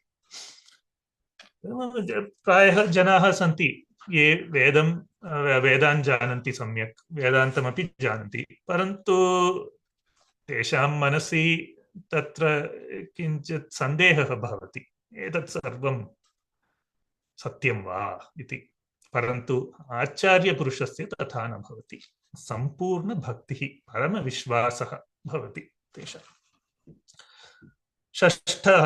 प्रायः जनाः सन्ति ये वेदान् जानन्ति, सम्यक् वेदान्तमपि जानन्ति, परन्तु तेषां मनसि तत्र किञ्चित् सन्देहः भवति, एतत् सर्वं सत्यं वा इति। परन्तु आचार्यपुरुषस्य तथा न भवति। सम्पूर्णभक्तिः, परमविश्वासः भवति तेषाम्। षष्ठः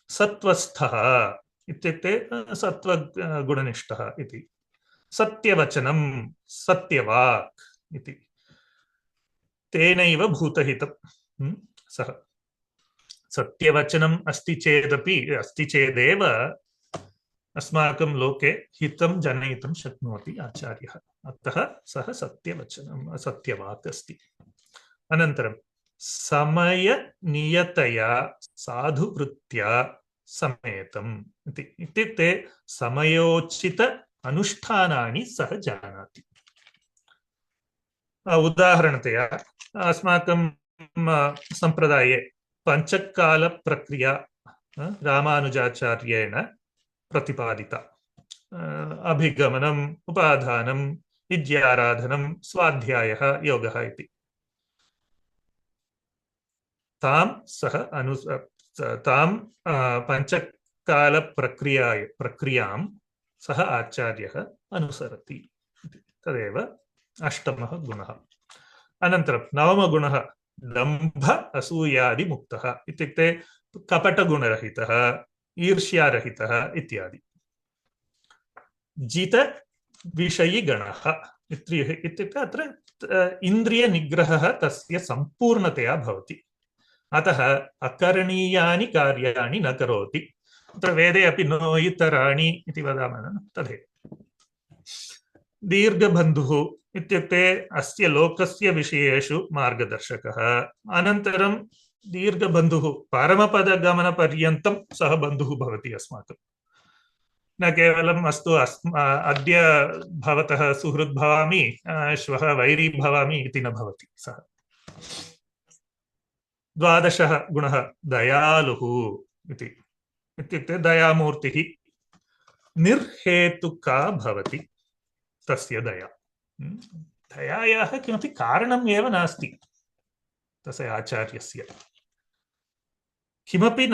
सत्वस्थः इत्युक्ते सत्त्वगुणनिष्ठः इति। सत्यवचनं सत्यवाक् इति। तेनैव भूतहितं। सः सत्यवचनम् अस्ति चेदेव अस्माकं लोके हितं जनयितुं शक्नोति आचार्यः। अतः सः सत्यवाक् अस्ति। अनन्तरं समयनियतया साधुवृत्त्या समेतम् इति। इत्युक्ते समयोचित अनुष्ठानानि सः जानाति। उदाहरणतया अस्माकं सम्प्रदाये पञ्चकालप्रक्रिया रामानुजाचार्येण प्रतिपादिता। अभिगमनम्, उपाधानं, विद्याराधनं, स्वाध्यायः, योगः इति। तां पञ्चकालप्रक्रियां सः आचार्यः अनुसरति। तदेव अष्टमः गुणः। अनन्तरं नवमगुणः दम्भ असूयादिमुक्तः इत्युक्ते कपटगुणरहितः, ईर्ष्यारहितः इत्यादि। जितविषयिगणः इत्युक्ते अत्र इन्द्रियनिग्रहः तस्य सम्पूर्णतया भवति। अतः अकरणीयानि कार्याणि न करोति। अत्र वेदे अपि नो इतराणि इति वदामः तथैव। दीर्घबन्धुः इत्युक्ते अस्य लोकस्य विषयेषु मार्गदर्शकः। अनन्तरं दीर्घबन्धुः परमपदगमनपर्यन्तं सः बन्धुः भवति अस्माकं। न केवलम् अस्तु अद्य भवतः सुहृद् भवामि, श्वः वैरी भवामि इति न भवति सः। द्वादशः गुणः दयालुः इति। इत्युक्ते दयामूर्तिः निर्हेतुका भवति तस्य दया। दयायाः किमपि कारणम् एव नास्ति तस्य आचार्यस्य। किमपि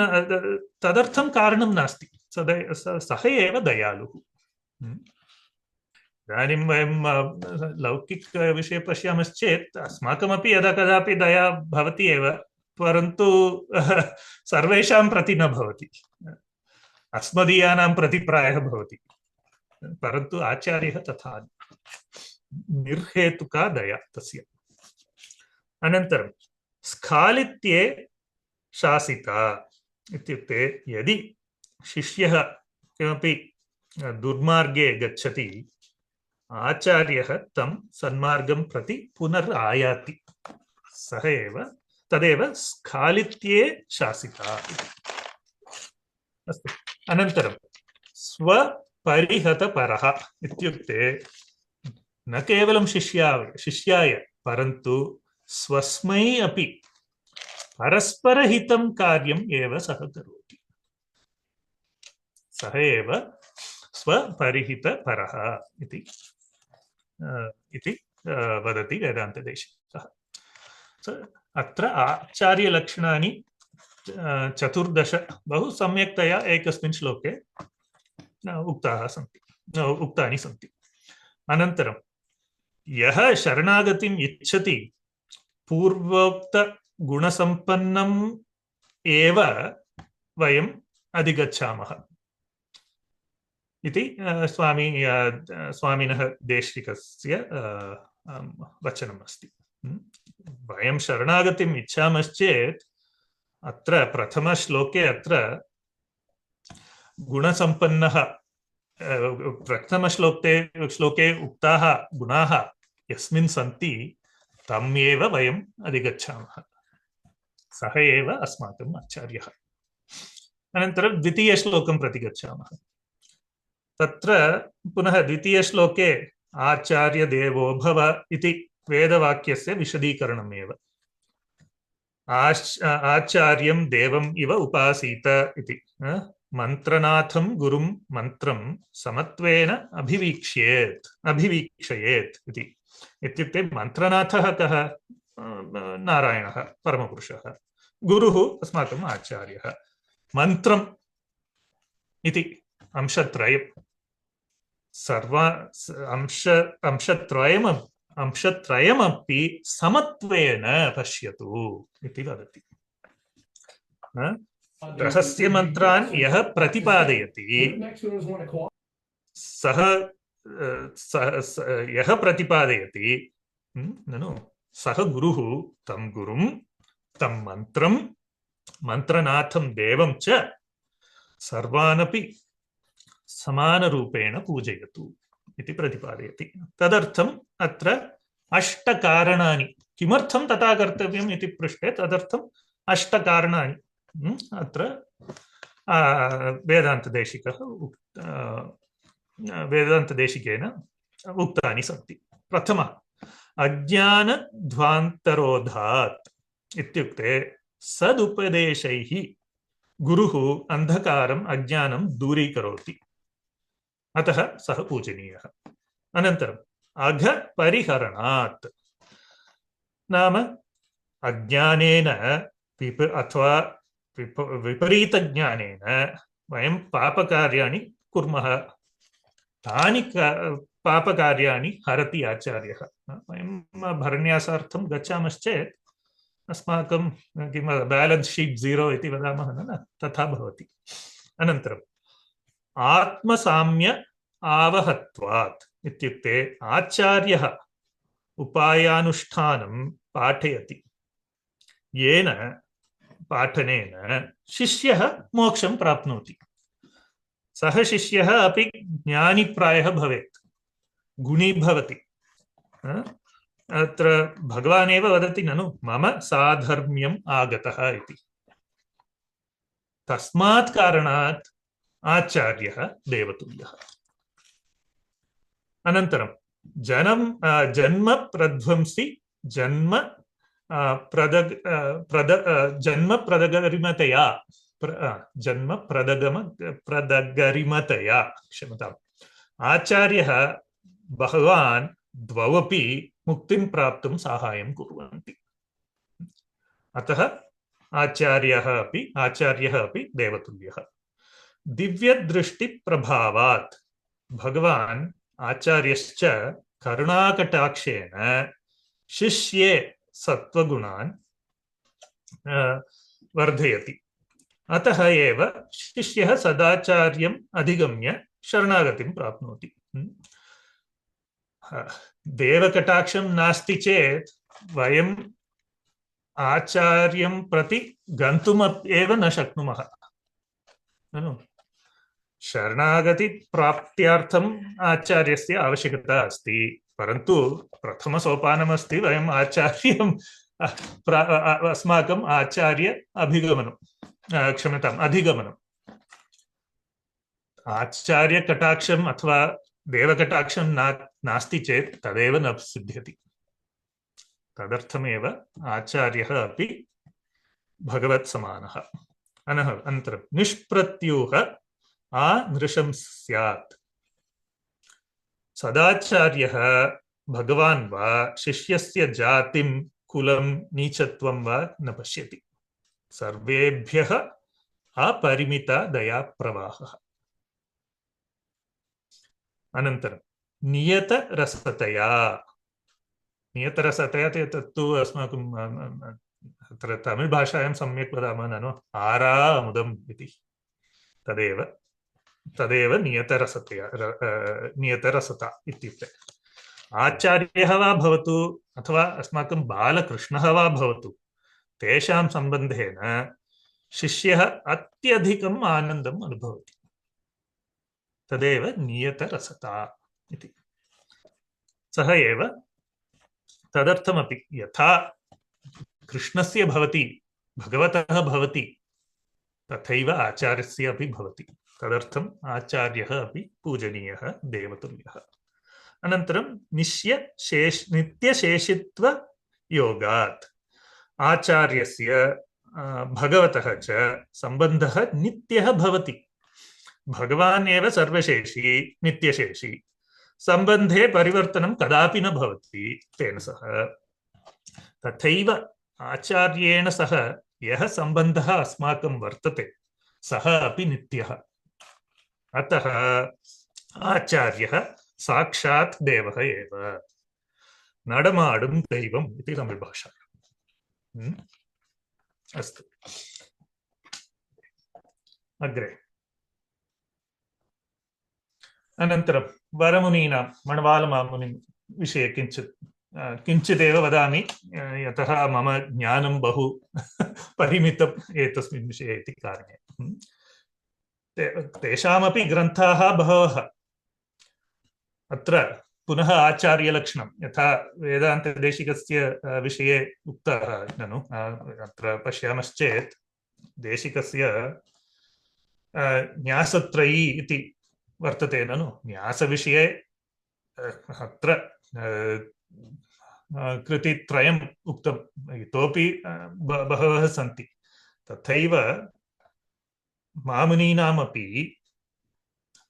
तदर्थं कारणं नास्ति, सः एव दयालुः। इदानीं वयं लौकिकविषये पश्यामश्चेत् अस्माकमपि यदा कदापि दया भवति एव, परन्तु सर्वेषां प्रति न भवति। अस्मदीयानां प्रति प्रायः भवति, परन्तु आचार्यः तथा निर्हेतुका दया तस्य। अनन्तरं स्खालित्ये शासिता इत्युक्ते यदि शिष्यः किमपि दुर्मार्गे गच्छति आचार्यः तं सन्मार्गं प्रति पुनरायाति सः एव तदेव स्खालित्ये शासिता। अस्तु अनन्तरं स्वपरिहतपरः इत्युक्ते न केवलं शिष्याय परन्तु स्वस्मै अपि परस्परहितं कार्यम् एव सः करोति। सः एव स्वपरिहितपरः इति वदति वेदान्तदेशिकः। अत्र आचार्यलक्षणानि 14 बहु सम्यक्तया एकस्मिन् श्लोके उक्तानि सन्ति। अनन्तरं यः शरणागतिम् इच्छति पूर्वोक्त गुणसम्पन्नम् एव वयम् अधिगच्छामः इति स्वामिनः देशिकस्य वचनम् अस्ति। वयं शरणागतिम् इच्छामश्चेत् अत्र प्रथमश्लोके अत्र गुणसम्पन्नः प्रथमश्लोके उक्ताः गुणाः यस्मिन् सन्ति तम् एव वयम् अधिगच्छामः। सः एव अस्माकम् आचार्यः। अनन्तरं द्वितीयश्लोकं प्रति गच्छामः। तत्र पुनः द्वितीयश्लोके आचार्य देवो भव इति वेदवाक्यस्य विशदीकरणमेव। आचार्यं देवम् इव उपासीत इति मन्त्रनाथं गुरुं मन्त्रं समत्वेन अभिवीक्षयेत् इति। इत्युक्ते मन्त्रनाथः कः? नारायणः परमपुरुषः। गुरुः अस्माकम् आचार्यः। मन्त्रम् इति अंशत्रयम् अंशत्रयमपि समत्वेन पश्यतु इति वदति। रहस्यमन्त्रान् यः प्रतिपादयति सः यः प्रतिपादयति ननु सः गुरुः तं गुरुं तं मन्त्रं मन्त्रनाथं देवं च सर्वानपि समानरूपेण पूजयतु इति प्रतिपादयति। तदर्थम् अत्र 8 कारणानि। किमर्थं तथा कर्तव्यम् इति पृष्टे तदर्थम् 8 कारणानि अत्र वेदान्तदेशिकेन उक्तानि सन्ति। प्रथमः अज्ञानध्वान्तरोधात् इत्युक्ते सदुपदेशैः गुरुः अंधकारम् अज्ञानं दूरीकरोति, अतः सः पूजनीयः। अनन्तरम् अघपरिहरणात् नाम अज्ञानेन अथवा विपरीतज्ञानेन वयं पापकार्याणि कुर्मः। तानि पापकार्याणि हरति आचार्यः। वयं भरण्यासार्थं गच्छामश्चेत् अस्माकं किं बैलेन्स् शीट् 0 इति वदामः न, तथा भवति। अनन्तरम् आत्मसाम्य आवहत्वात् इत्युक्ते आचार्यः उपायानुष्ठानं पाठयति, येन पाठनेन शिष्यः मोक्षं प्राप्नोति। सः शिष्यः अपि ज्ञानीप्रायः भवेत्, गुणी भवति। अत्र भगवान् एव वदति ननु मम साधर्म्यम् आगतः इति। तस्मात् कारणात् आचार्यः देवतुल्यः। अनन्तरं जन्म प्रध्वंसी जन्म प्रदगरिमतया क्षम्यताम्। आचार्यः भगवान् द्वौपि मुक्तिं प्राप्तुं साहाय्यं कुर्वन्ति। अतः आचार्यः अपि देवतुल्यः। दिव्यदृष्टिप्रभावात् भगवान् आचार्यश्च करुणाकटाक्षेण शिष्ये सत्वगुणान् वर्धयति। अतः एव शिष्यः सदाचार्यम् अधिगम्य शरणागतिं प्राप्नोति। देवकटाक्षं नास्ति चेत् वयम् आचार्यं प्रति गन्तुम् एव न शक्नुमः। शरणागतिप्राप्त्यार्थम् आचार्यस्य आवश्यकता अस्ति, परन्तु प्रथमसोपानमस्ति वयम् आचार्यं अस्माकम् आचार्य अभिगमनं, क्षम्यताम्, अधिगमनम्। आचार्यकटाक्षम् अथवा देवकटाक्षं नास्ति चेत् तदेव न सिद्ध्यति। तदर्थमेव आचार्यः अपि भगवत्समानः। अनन्तरं निष्प्रत्यूह नृशं स्यात्। सदाचार्यः भगवान् वा शिष्यस्य जातिं कुलं नीचत्वं वा न पश्यति। सर्वेभ्यः अपरिमिता दया प्रवाहः। अनन्तरं नियतरसतया तत्तु अस्माकं अत्र तमिळ् भाषायां सम्यक् वदामः ननु आरा अमुदम् इति। तदेव नियतरसता इत्युक्ते आचार्यः वा भवतु अथवा अस्माकं बालकृष्णः वा भवतु, तेषां सम्बन्धेन शिष्यः अत्यधिकम् आनन्दम् अनुभवति। तदेव नियतरसता इति। सः एव तदर्थमपि यथा कृष्णस्य भवति, भगवतः भवति, तथैव आचार्यस्य अपि भवति। तदर्थम् आचार्यः अपि पूजनीयः, देवतुल्यः। अनन्तरं नित्यशेषित्वयोगात् आचार्यस्य भगवतः च सम्बन्धः नित्यः भवति। भगवान् एव सर्वशेषी, नित्यशेषी। सम्बन्धे परिवर्तनं कदापि न भवति तेन सह। तथैव आचार्येण सह यः सम्बन्धः अस्माकं वर्तते सः अपि नित्यः। अतः आचार्यः साक्षात् देवः एव, नडमाडुं दैवम् इति तमिळ् भाषा। अस्तु, अग्रे। अनन्तरं वरमुनीनां मणवालमामुनिं विषये किञ्चिदेव वदामि, यतः मम ज्ञानं बहु परिमितम् एतस्मिन् विषये इति कारणेन। तेषामपि ग्रन्थाः बहवः। अत्र पुनः आचार्यलक्षणं यथा वेदान्तदेशिकस्य विषये उक्तः ननु, अत्र पश्यामश्चेत् देशिकस्य न्यासत्रयी इति वर्तते ननु। न्यासविषये अत्र कृतित्रयम् उक्तम्, इतोपि बहवः सन्ति। तथैव मामुनीनामपि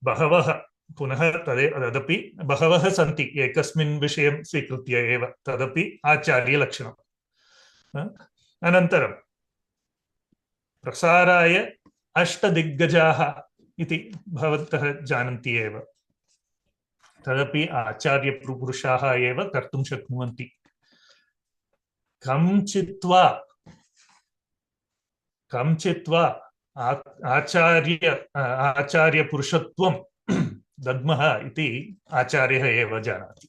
बहवः, पुनः तदपि बहवः सन्ति एकस्मिन् विषयं स्वीकृत्य एव, तदपि आचार्यलक्षणम्। अनन्तरं प्रसाराय अष्टदिग्गजाः इति भवन्तः जानन्ति एव। तदपि आचार्यपुरुषाः एव कर्तुं शक्नुवन्ति। कञ्चित्वा आचार्यपुरुषत्वं दद्मः इति आचार्यः एव जानाति।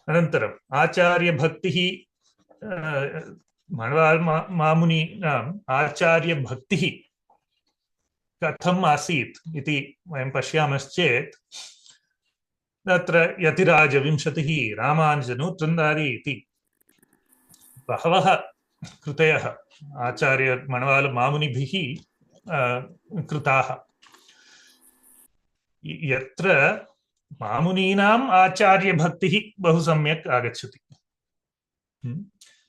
अनन्तरम् आचार्यभक्तिः, मणवालमामुनीनाम् आचार्यभक्तिः कथम् आसीत् इति वयं पश्यामश्चेत् तत्र यतिराजविंशतिः, रामानुजनूतन्दारी इति बहवः कृतयः आचार्य मणवालमामुनिभिः कृताः। यत्र मामुनीनाम् आचार्यभक्तिः बहु सम्यक् आगच्छति,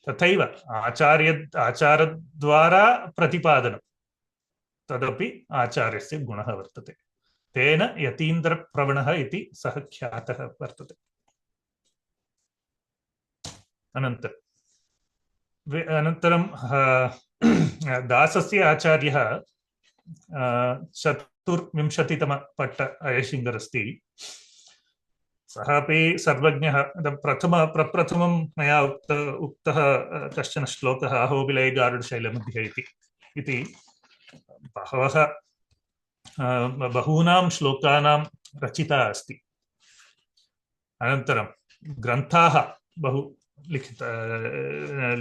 तथैव आचारद्वारा प्रतिपादनं तदपि आचार्यस्य गुणः वर्तते। तेन यतीन्द्रप्रवणः इति सः ख्यातः वर्तते। अनन्तरं दासस्य आचार्यः 24तमपट्ट अयशिङ्गर् अस्ति। सः अपि सर्वज्ञः। प्रप्रथमं मया उक्तः कश्चन श्लोकः अहोबिलै गारुडशैलमध्ये इति बहूनां श्लोकानां रचिता अस्ति। अनन्तरं ग्रन्थाः बहु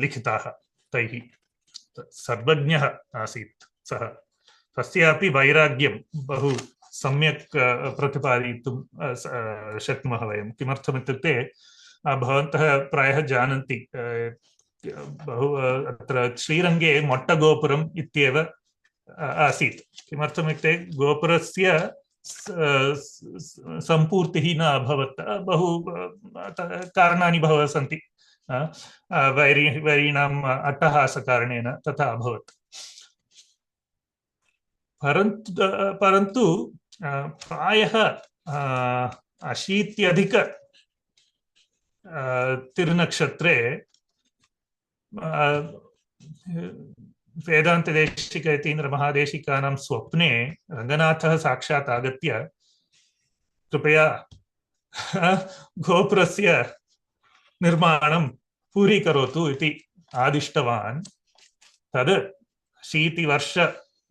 लिखिताः तैः। सर्वज्ञः आसीत् सः। तस्यापि वैराग्यं बहु सम्यक् प्रतिपादयितुं शक्नुमः वयं। किमर्थम् इत्युक्ते भवन्तः प्रायः जानन्ति बहु अत्र श्रीरङ्गे मोट्टगोपुरम् इत्येव आसीत्। किमर्थम् इत्युक्ते गोपुरस्य सम्पूर्तिः न अभवत्। बहु कारणानि बहवः सन्ति। वैरीणाम् अट्टहासकारणेन तथा अभवत्। परन्तु प्रायः 80 तिरुनक्षत्रे वेदान्तदेशिकयतीन्द्रमहादेशिकानां स्वप्ने रङ्गनाथः साक्षात् आगत्य कृपया गोपुरस्य निर्माणं पूरीकरोतु इति आदिष्टवान्। तद् 80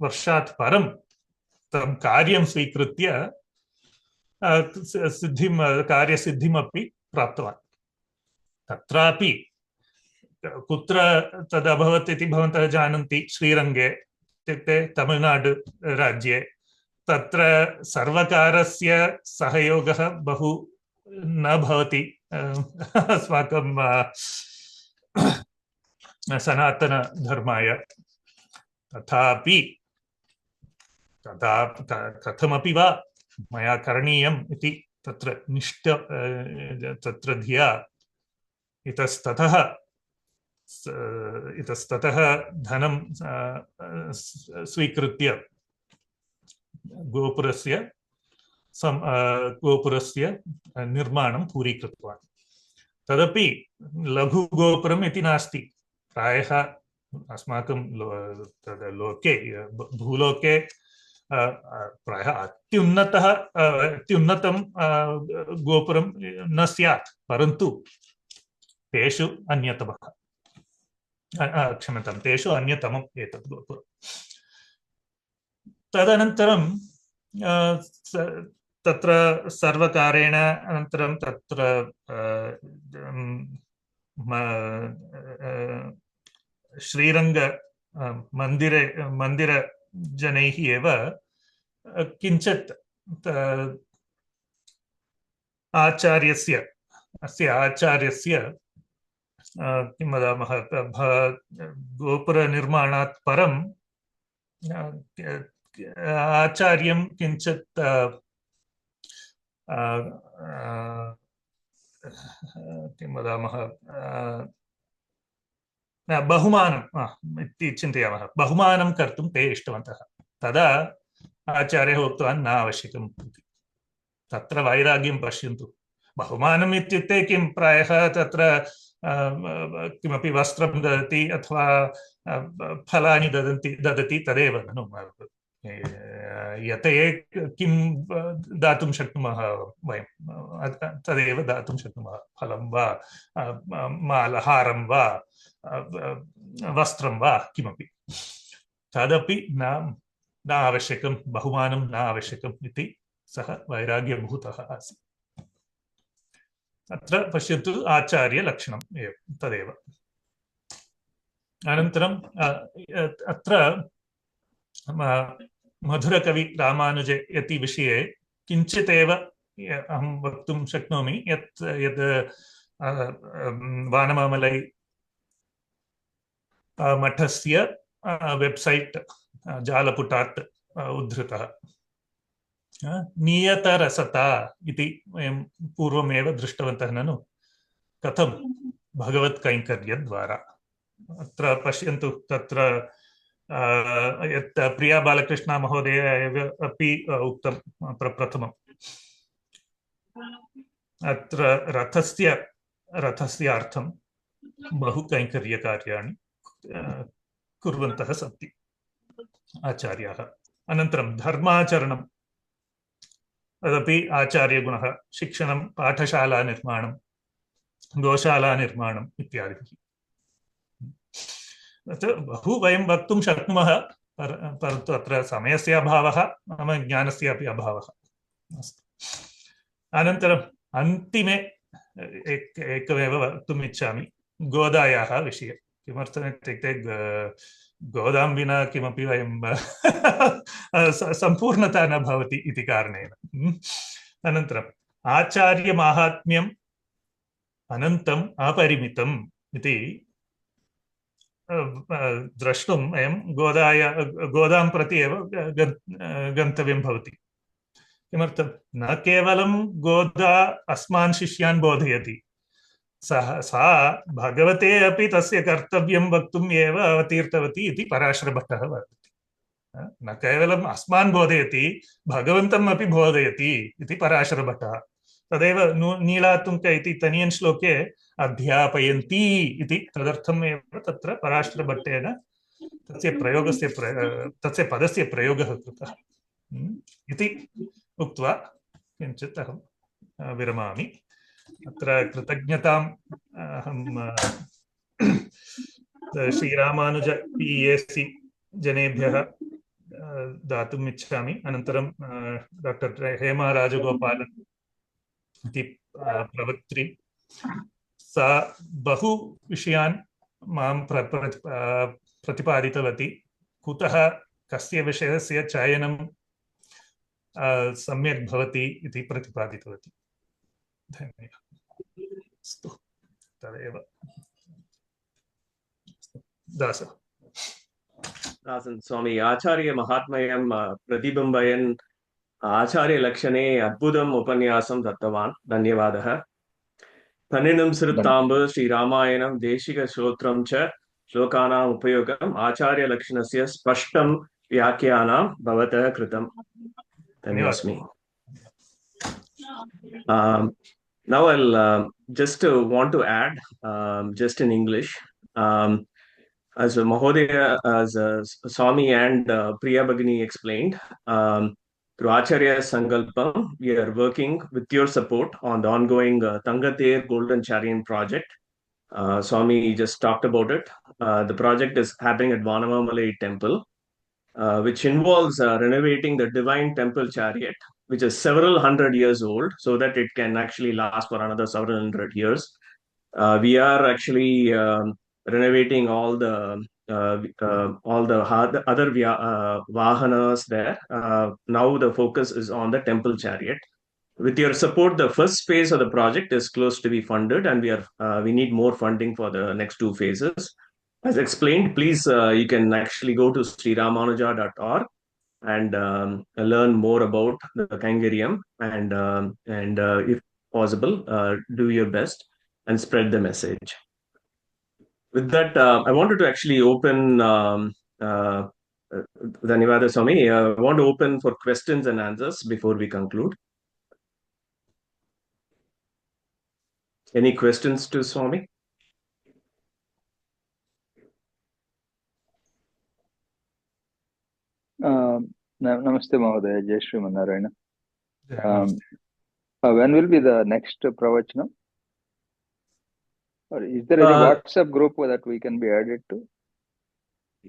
वर्षात् परं तं कार्यं स्वीकृत्य कार्यसिद्धिमपि प्राप्तवान्। तत्रापि कुत्र तदभवत् इति भवन्तः जानन्ति। श्रीरङ्गे इत्युक्ते तमिळ्नाडु राज्ये। तत्र सर्वकारस्य सहयोगः बहु न भवति अस्माकं सनातनधर्माय। तथापि कथमपि वा मया करणीयम् इति तत्र धिया इतस्ततः धनं स्वीकृत्य गोपुरस्य निर्माणं पूरीकृतवान्। तदपि लघुगोपुरम् इति नास्ति। प्रायः अस्माकं लोके भूलोके प्रायः अत्युन्नतं गोपुरं न स्यात्, परन्तु तेषु अन्यतमः। क्षम्यतां, तेषु अन्यतमम् एतत् गोपुरम्। तदनन्तरं तत्र सर्वकारेण अनन्तरं तत्र श्रीरङ्ग मन्दिरजनैः एव किञ्चित् आचार्यस्य किं वदामः, गोपुरनिर्माणात् परं आचार्यं किञ्चित् किं वदामः, बहुमानम् इति चिन्तयामः। बहुमानं कर्तुं ते इष्टवन्तः। तदा आचार्यः उक्तवान् न आवश्यकम् इति। तत्र वैराग्यं पश्यन्तु। बहुमानम् इत्युक्ते किं, प्रायः तत्र किमपि वस्त्रं ददति अथवा फलानि ददति तदेव खलु। यते किं दातुं शक्नुमः वयं, तदेव दातुं शक्नुमः। फलं वा मालहारं वा वस्त्रं वा किमपि। तदपि न आवश्यकं, बहुमानं न आवश्यकम् इति सः वैराग्यभूतः आसीत्। अत्र पश्यतु, आचार्यलक्षणं तदेव। अनन्तरं अत्र मधुरकवि रामानुजयति विषये किञ्चिदेव अहं वक्तुं शक्नोमि। यद् वानमामलै मठस्य वेब्सैट् जालपुटात् उद्धृतः। नियतरसता इति वयं पूर्वमेव दृष्टवन्तः ननु, कथं भगवत्कैङ्कर्यद्वारा। अत्र पश्यन्तु, तत्र यत् प्रिया बालकृष्ण महोदय एव अपि उक्तं प्रप्रथमम्। अत्र रथस्यार्थं बहु कैङ्कर्यकार्याणि कुर्वन्तः सन्ति आचार्याः। अनन्तरं धर्माचरणं, तदपि आचार्यगुणः। शिक्षणं, पाठशालानिर्माणं, गोशालानिर्माणम् इत्यादिभिः। बहु वयं वक्तुं शक्नुमः, परन्तु अत्र समयस्य अभावः, मम ज्ञानस्यापि अभावः। अनन्तरम् अन्तिमे एकमेव वक्तुम् इच्छामि गोदायाः विषये। किमर्थम् इत्युक्ते गोदां विना किमपि वयं सम्पूर्णता न भवति इति कारणेन। अनन्तरम् आचार्यमाहात्म्यम् अनन्तम् अपरिमितम् इति द्रष्टुं वयं गोदां प्रति एव गन्तव्यं भवति। किमर्थं? न केवलं गोदा अस्मान् शिष्यान् बोधयति, सा भगवते अपि तस्य कर्तव्यं वक्तुम् एव अवतीर्तवती इति पराशरभट्टः वदति। न केवलम् अस्मान् बोधयति, भगवन्तम् अपि बोधयति इति पराशरभट्टः। तदेव नीलातुङ्क इति तनियन् श्लोके अध्यापयन्ती इति तदर्थमेव तत्र पराशरभट्टेन तस्य पदस्य प्रयोगः कृतः इति उक्त्वा किञ्चित् अहं विरमामि। अत्र कृतज्ञताम् अहं श्रीरामानुज PAC जनेभ्यः दातुम् इच्छामि। अनन्तरं डॉक्टर हेमा राजगोपालन् इति प्रवक्त्री, सा बहु विषयान् मां प्रतिपादितवती। कुतः कस्य विषयस्य चयनं सम्यक् भवति इति प्रतिपादितवती। धन्यवादः। अस्तु, तदेव दासः। दासन स्वामी आचार्य महात्म्यं प्रतिबिम्बयन् आचार्य लक्षणे अद्भुतम् उपन्यासं दत्तवान्। धन्यवादः। तन्निनं सिरुत्ताम्ब श्रीरामायणं देशिकश्रोत्रं च श्लोकानाम् उपयोगम् आचार्य लक्षणस्य स्पष्टं व्याख्यानं भवतः कृतम्। धन्यवादः। Now I'll just want to add just in English. As Mahodaya, as Swami and Priya Bhagini explained, through Acharya Sankalpam, we are working with your support on the ongoing Tangater Golden Chariot project. Swami just talked about it. The project is happening at Vanamamalai Temple, which involves renovating the divine temple chariot, which is several hundred years old, so that it can actually last for another several hundred years. We are actually renovating all the other vahanas there. Now the focus is on the temple chariot. With your support, the first phase of the project is close to be funded, and we need more funding for the next two phases. As explained, please you can actually go to sriramanuja.org and learn more about the Kaingariam, and if possible, do your best and spread the message. With that, I wanted to actually open, Dhanyavada Swami, I want to open for questions and answers before we conclude. Any questions to Swami? Namaste Mahodaya, Jai Shri Narayana. When will be the next pravachanam? Or is there any WhatsApp group that we can be added to?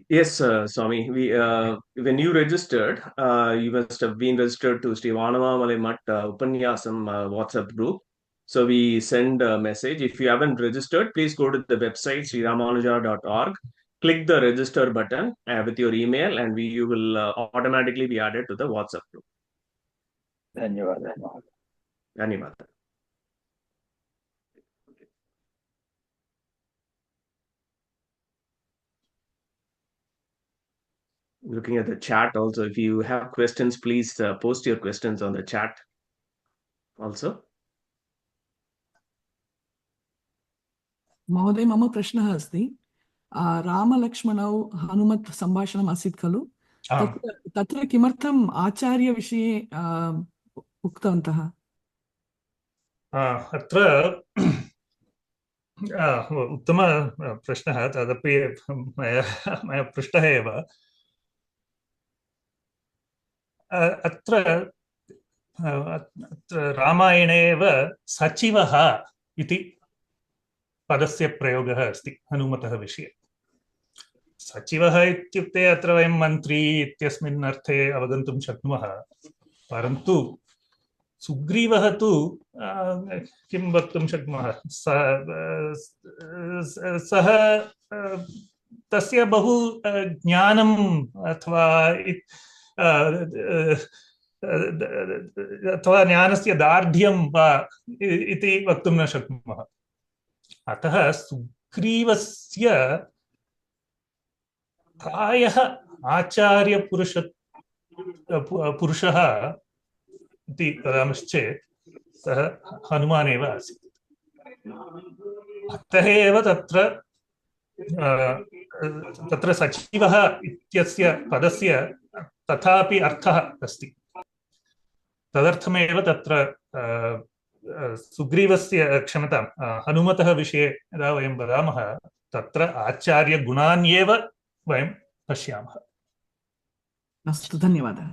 Yes, Swami. When you registered, you must have been registered to Sri Vanamamalai Math Upanyasam WhatsApp group. So we send a message. If you haven't registered, please go to the website sriramanuja.org. Click the register button with your email, and you will automatically be added to the WhatsApp group. Dhanyavada. Dhanyavada. Looking at the chat also, if you have questions, please post your questions on the chat also. महोदय, मम प्रश्नः अस्ति। रामलक्ष्मणौ हनुमत् सम्भाषणम् आसीत् खलु, तत्र किमर्थम् आचार्यविषये उक्तवन्तः? अत्र उत्तम प्रश्नः, तदपि मया पृष्टः एव। अत्र रामायणे एव सचिवः इति पदस्य प्रयोगः अस्ति हनुमतः विषये। सचिवः इत्युक्ते अत्र वयं मन्त्री इत्यस्मिन् अर्थे अवगन्तुं शक्नुमः, परन्तु सुग्रीवः तु किं वक्तुं शक्नुमः, सः तस्य बहु ज्ञानम् अथवा अथवा ज्ञानस्य दार्ढ्यं वा इति वक्तुं न शक्नुमः। अतः सुग्रीवस्य प्रायः पुरुषः इति वदामश्चेत् सः हनुमान् एव आसीत्। अतः एव तत्र सचिवः इत्यस्य पदस्य तथापि अर्थः अस्ति। तदर्थमेव तत्र सुग्रीवस्य क्षमतां हनुमतः विषये यदा वयं वदामः तत्र आचार्यगुणान् एव वयं पश्यामः। अस्तु, धन्यवादः।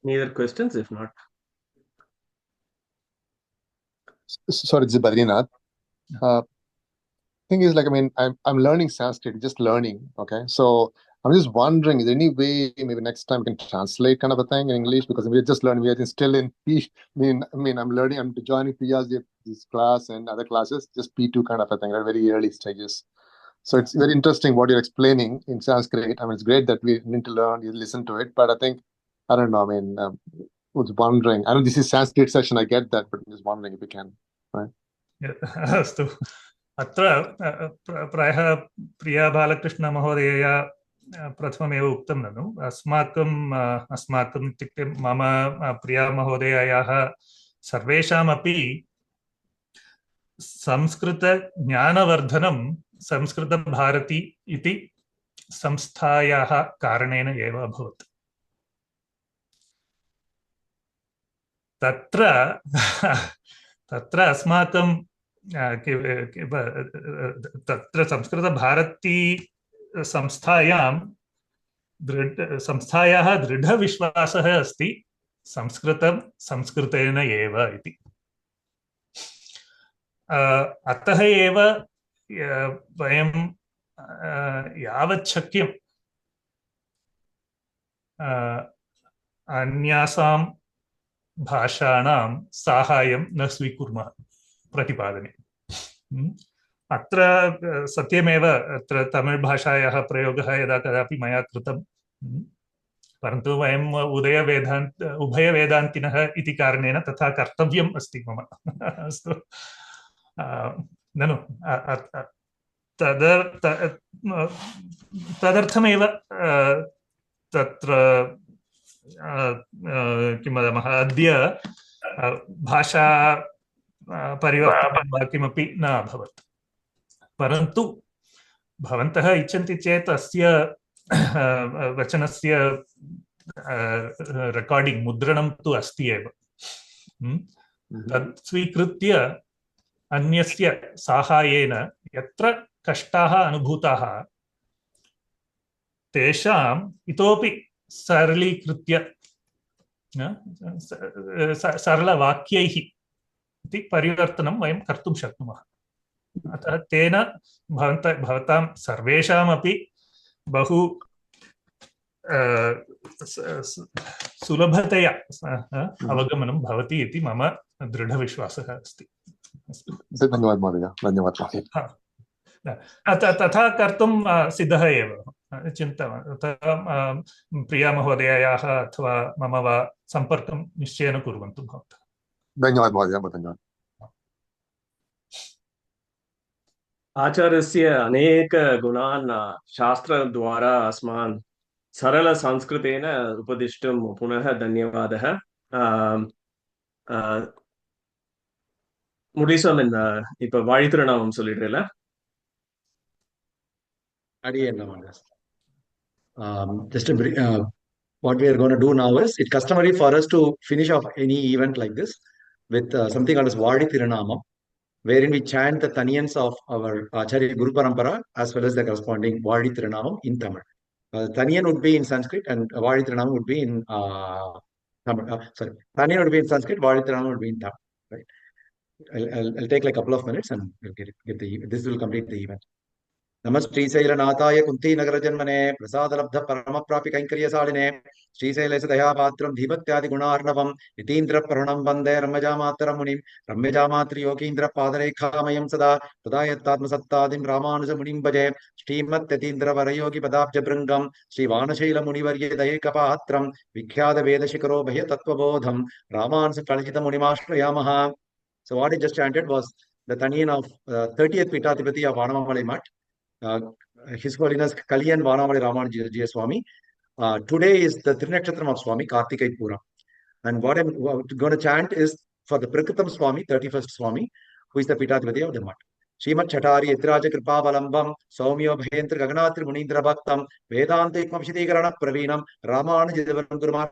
Any other questions? If not, sorry, this is Badrinath. Thing is, like, I mean, I'm learning Sanskrit, just learning. Okay, so I'm just wondering, is there any way maybe next time we can translate kind of a thing in English, because we're just learning. We're still in P. I mean, I'm learning. I'm joining Priya's this class and other classes, just P2 kind of a thing, at very early stages. So it's very interesting what you're explaining in Sanskrit. I mean, it's great that we need to learn, you listen to it, but I think, I don't know. I mean, I was wondering. I know this is Sanskrit session. I get that, but I'm just wondering if we can. Right? अस्तु, अत्र प्रायः प्रिया बालकृष्णमहोदयया प्रथममेव उक्तं ननु अस्माकम् इत्युक्ते मम प्रिया महोदयायाः सर्वेषामपि संस्कृतज्ञानवर्धनं संस्कृतभारती इति संस्थायाः कारणेन एव अभवत्। तत्र अस्माकं तत्र संस्कृतभारती संस्थायाः दृढविश्वासः अस्ति संस्कृतं संस्कृतेन एव इति। अतः एव वयं यावत् शक्यं अन्यासां भाषाणां साहाय्यं न स्वीकुर्मः प्रतिपादने। अत्र सत्यमेव अत्र तमिळ् भाषायाः प्रयोगः यदा कदापि मया कृतं, परन्तु वयम् उभयवेदान्तिनः इति कारणेन तथा कर्तव्यम् अस्ति मम। अस्तु, ननु तदर्थमेव तत्र किं वदामः, अद्य भाषा परिवर्तनं वा किमपि न अभवत्। परन्तु भवन्तः इच्छन्ति चेत् अस्य वचनस्य रेकार्डिंग मुद्रणं तु अस्ति एव। तत् स्वीकृत्य अन्यस्य साहाय्येन यत्र कष्टाः अनुभूताः तेषाम् इतोपि सरलीकृत्य सरलवाक्यैः इति परिवर्तनं वयं कर्तुं शक्नुमः। अतः तेन भवतां सर्वेषामपि बहु सुलभतया अवगमनं भवति इति मम दृढविश्वासः अस्ति। धन्यवादः महोदय, धन्यवादः। तथा कर्तुं सिद्धः एव चिन्ता। प्रिया महोदयायाः अथवा मम वा सम्पर्कं निश्चयेन कुर्वन्तु भवन्तः। धन्यवादः महोदय, धन्यवादः। आचार्यस्य अनेक गुणान् शास्त्रद्वारा अस्मान् सरलसंस्कृतेन उपदिष्टुं पुनः धन्यवादः। मुरलीस्वामी இப்ப வாழ்த்துநாமம் சொல்லிடுறேல? Just what we are going to do now is, it's customary for us to finish off any event like this with something called as Vadi Tirunamam, wherein we chant the Taniyans of our Acharya Guru Parampara as well as the corresponding Vadi Tirunamam in Tamil. Taniyan would be in Sanskrit and Vadi Tirunamam would be in Tamil. Taniyan would be in Sanskrit, Vadi Tirunamam would be in Tamil. Right? I'll take like a couple of minutes and we'll get the this will complete the event. नमस्ते श्रीशैलनाथाय कुन्ती नगर जन्मने प्रसाद लब्ध परम प्रापि कैंकर्य सालिने श्रीशैलेश दयापात्रं धीभक्त्यादि गुणार्णवं यतीन्द्रप्रणं वन्दे रम्यजामातरं मुनिं रम्यजामातृयोगीन्द्रपादरेखामयं सदा तदा यत्तात्मसत्तादिं रामानुजमुनिं भजे श्रीमत्यतीन्द्रवरयोगि पदाब्जभृङ्गं श्रीवानशैलमुनिवर्य दयैकपात्रं विख्यातवेदशिखरो भयतत्त्वबोधं रामानुजकलितमुनिमाश्रयामः. So what I just chanted was the Taniyan of 30th Pitathipati of Vanamalai Mutt, His Holiness Kalyan Vanamalai Ramanuja Swami. Today is the Trinakshatram of Swami, Kartikai Pura. And what I'm going to chant is for the Prakatam Swami, 31st Swami, who is the Pitathipati of the Mutt. Srimat Chatari Yatraja Kripa Valambam, Saumyo Bhayentra Gaganatri Munindra Bhaktam, Vedanta Ikmamshitikarana Pravinam, Ramanujadevaram Guruma.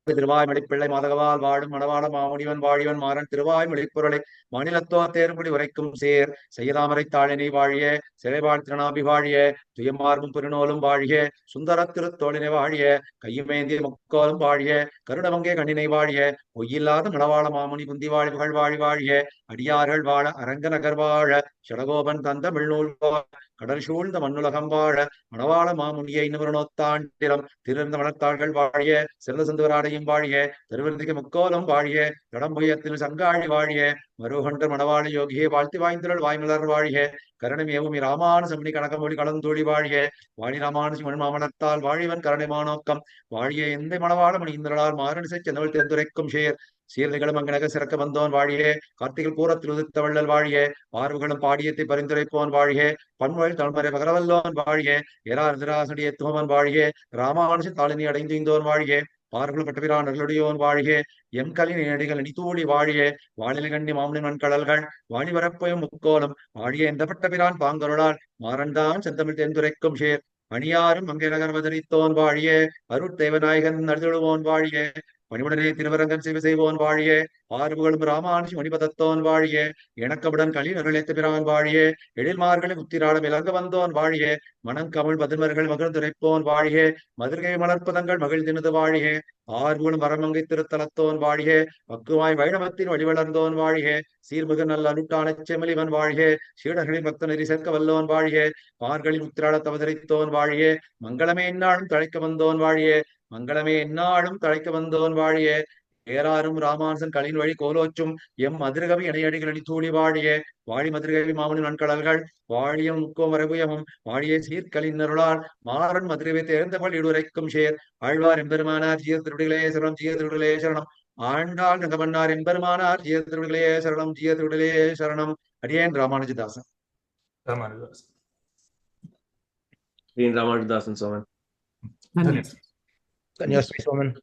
திருவாய் மடிப்பிள்ளை மாதகவால் வாடும் மணவாள மாமுனிவன் வாழிவன் மாறன் திருவாய் மொழிப்பொருளை மாநிலத்தோ தேர்மொழி உரைக்கும் சேர் செய்யலாமரை தாழினை வாழிய சிறைவாழ் திருநாபி வாழிய துயமார்பும் பெருநோலும் வாழிய சுந்தர திருத்தோழினை வாழிய கையுமேந்திய முக்கோலும் வாழிய கருடமங்கே கண்ணினை வாழிய பொய்யில்லாத மணவாள மாமுனி குந்தி வாழி புகழ் வாழி வாழிய அடியார்கள் வாழ அரங்க நகர் வாழ ஷடகோபன் தந்த மிழ்நூல் கடல் சூழ்ந்த மண்ணுலகம் வாழ மணவாள மாமுனியை நூறநோத்தாண்டிரம் திருந்த மணத்தாள்கள் வாழிய சிறந்த செந்துவராடையும் வாழிய திருவந்திக்கு முக்கோலம் வாழிய கடம்புயத்தில் சங்காழி வாழிய மருகண்ட மணவாள யோகியே வாழ்த்தி வாய்ந்தருள் வாய்மலர் வாழிய கரணமேவும் ராமானுசமணி கனகமொழி கலந்தோழி வாழிய வாழி ராமானுசி மண் மாமலத்தால் வாழிவன் கரணைமானோக்கம் வாழிய எந்த மணவாள மணி இந்திரளால் மாரணிசை சென்னவள் தேர்ந்துரைக்கும் சேர் சீர்திகளும் அங்கனக சிறக்க வந்தோன் வாழியே கார்த்திகள் பூரத்தில் உதித்த வள்ளல் வாழிய பார்வுகளும் பாடியத்தை பரிந்துரைப்போன் வாழிய பன்மொழி தன்மறை பகரவல்லோன் வாழிய எராசடிய துமவன் வாழிய ராமானுஷன் தாளினி அடைந்தோன் வாழிய பார்வுகளும் பட்டபிரானர்களுடையோன் வாழிய எம் கலின் அடிகள் அணித்தூடி வாழிய வாழில கண்ணி மாமனின் மண்கடல்கள் வாழி வரப்பையும் முக்கோலம் வாழிய எந்த பட்டபிரான் பாங்கருளால் மாறன்தான் செந்தமிழ் தென்துரைக்கும் சேர் அணியாரும் அங்கே நகர்வதரித்தோன் வாழிய அருட்தேவநாயகன் நடுதழுவோன் வாழிய பணிவுடனே திருவரங்கன் சிவ செய்வோன் வாழிய பார்வுகளும் ராமானுஷி மணிபதத்தோன் வாழிய எனக்கவுடன் களி நருளைத்த பிரான் வாழிய எழில்மார்களை உத்திராடம் விளங்க வந்தோன் வாழிய மணங்கமிழ் பதின்மர்கள் மகிழ்ந்துரைப்போன் வாழிய மதுரை மலர்ப்பதங்கள் மகிழ்ந்தினது வாழிய ஆர்வலும் வரமங்கை திருத்தலத்தோன் வாழிய பக்குவாய் வைணவத்தின் வழிவளர்ந்தோன் வாழிய சீர்மிகு நல்ல அலுட்டான செமலிவன் வாழிய சீடர்களின் பக்த நெறி சேர்க்க வல்லோன் வாழிய பார்களில் உத்திராடத் அவதரித்தோன் வாழிய மங்களமே எந்நாளும் தழைக்க வந்தோன் வாழிய மங்களமே எந்நாளும் தழைக்க வந்தோன் வாழிய ஏறாரும் ராமானுசன் களின் வழி கோலோச்சும் எம் மதுரகவி இணையடிகள் அணி தூளி வாழிய வாழி மதுரகவி மாமுனி நன்கடல்கள் வாழியம் முக்கோம் வரபுயமும் வாழிய சீர்களின் அருளால் மாறன் மதுரவை தேர்ந்தவள் இடுரைக்கும் சேர் ஆழ்வார் எம்பெருமானார் ஜீய திருவிடிகளே சரணம் ஜீய திருவிடிகளே சரணம் ஆண்டாள் நகமன்னார் எம்பெருமானார் ஜீய திருவிடிகளே சரணம் ஜீய திருவிடிகளே சரணம். அடியேன் ராமானுஜதாசன். Ramanujadatsan Soman. धन्यवाद. Kanyasri Soman.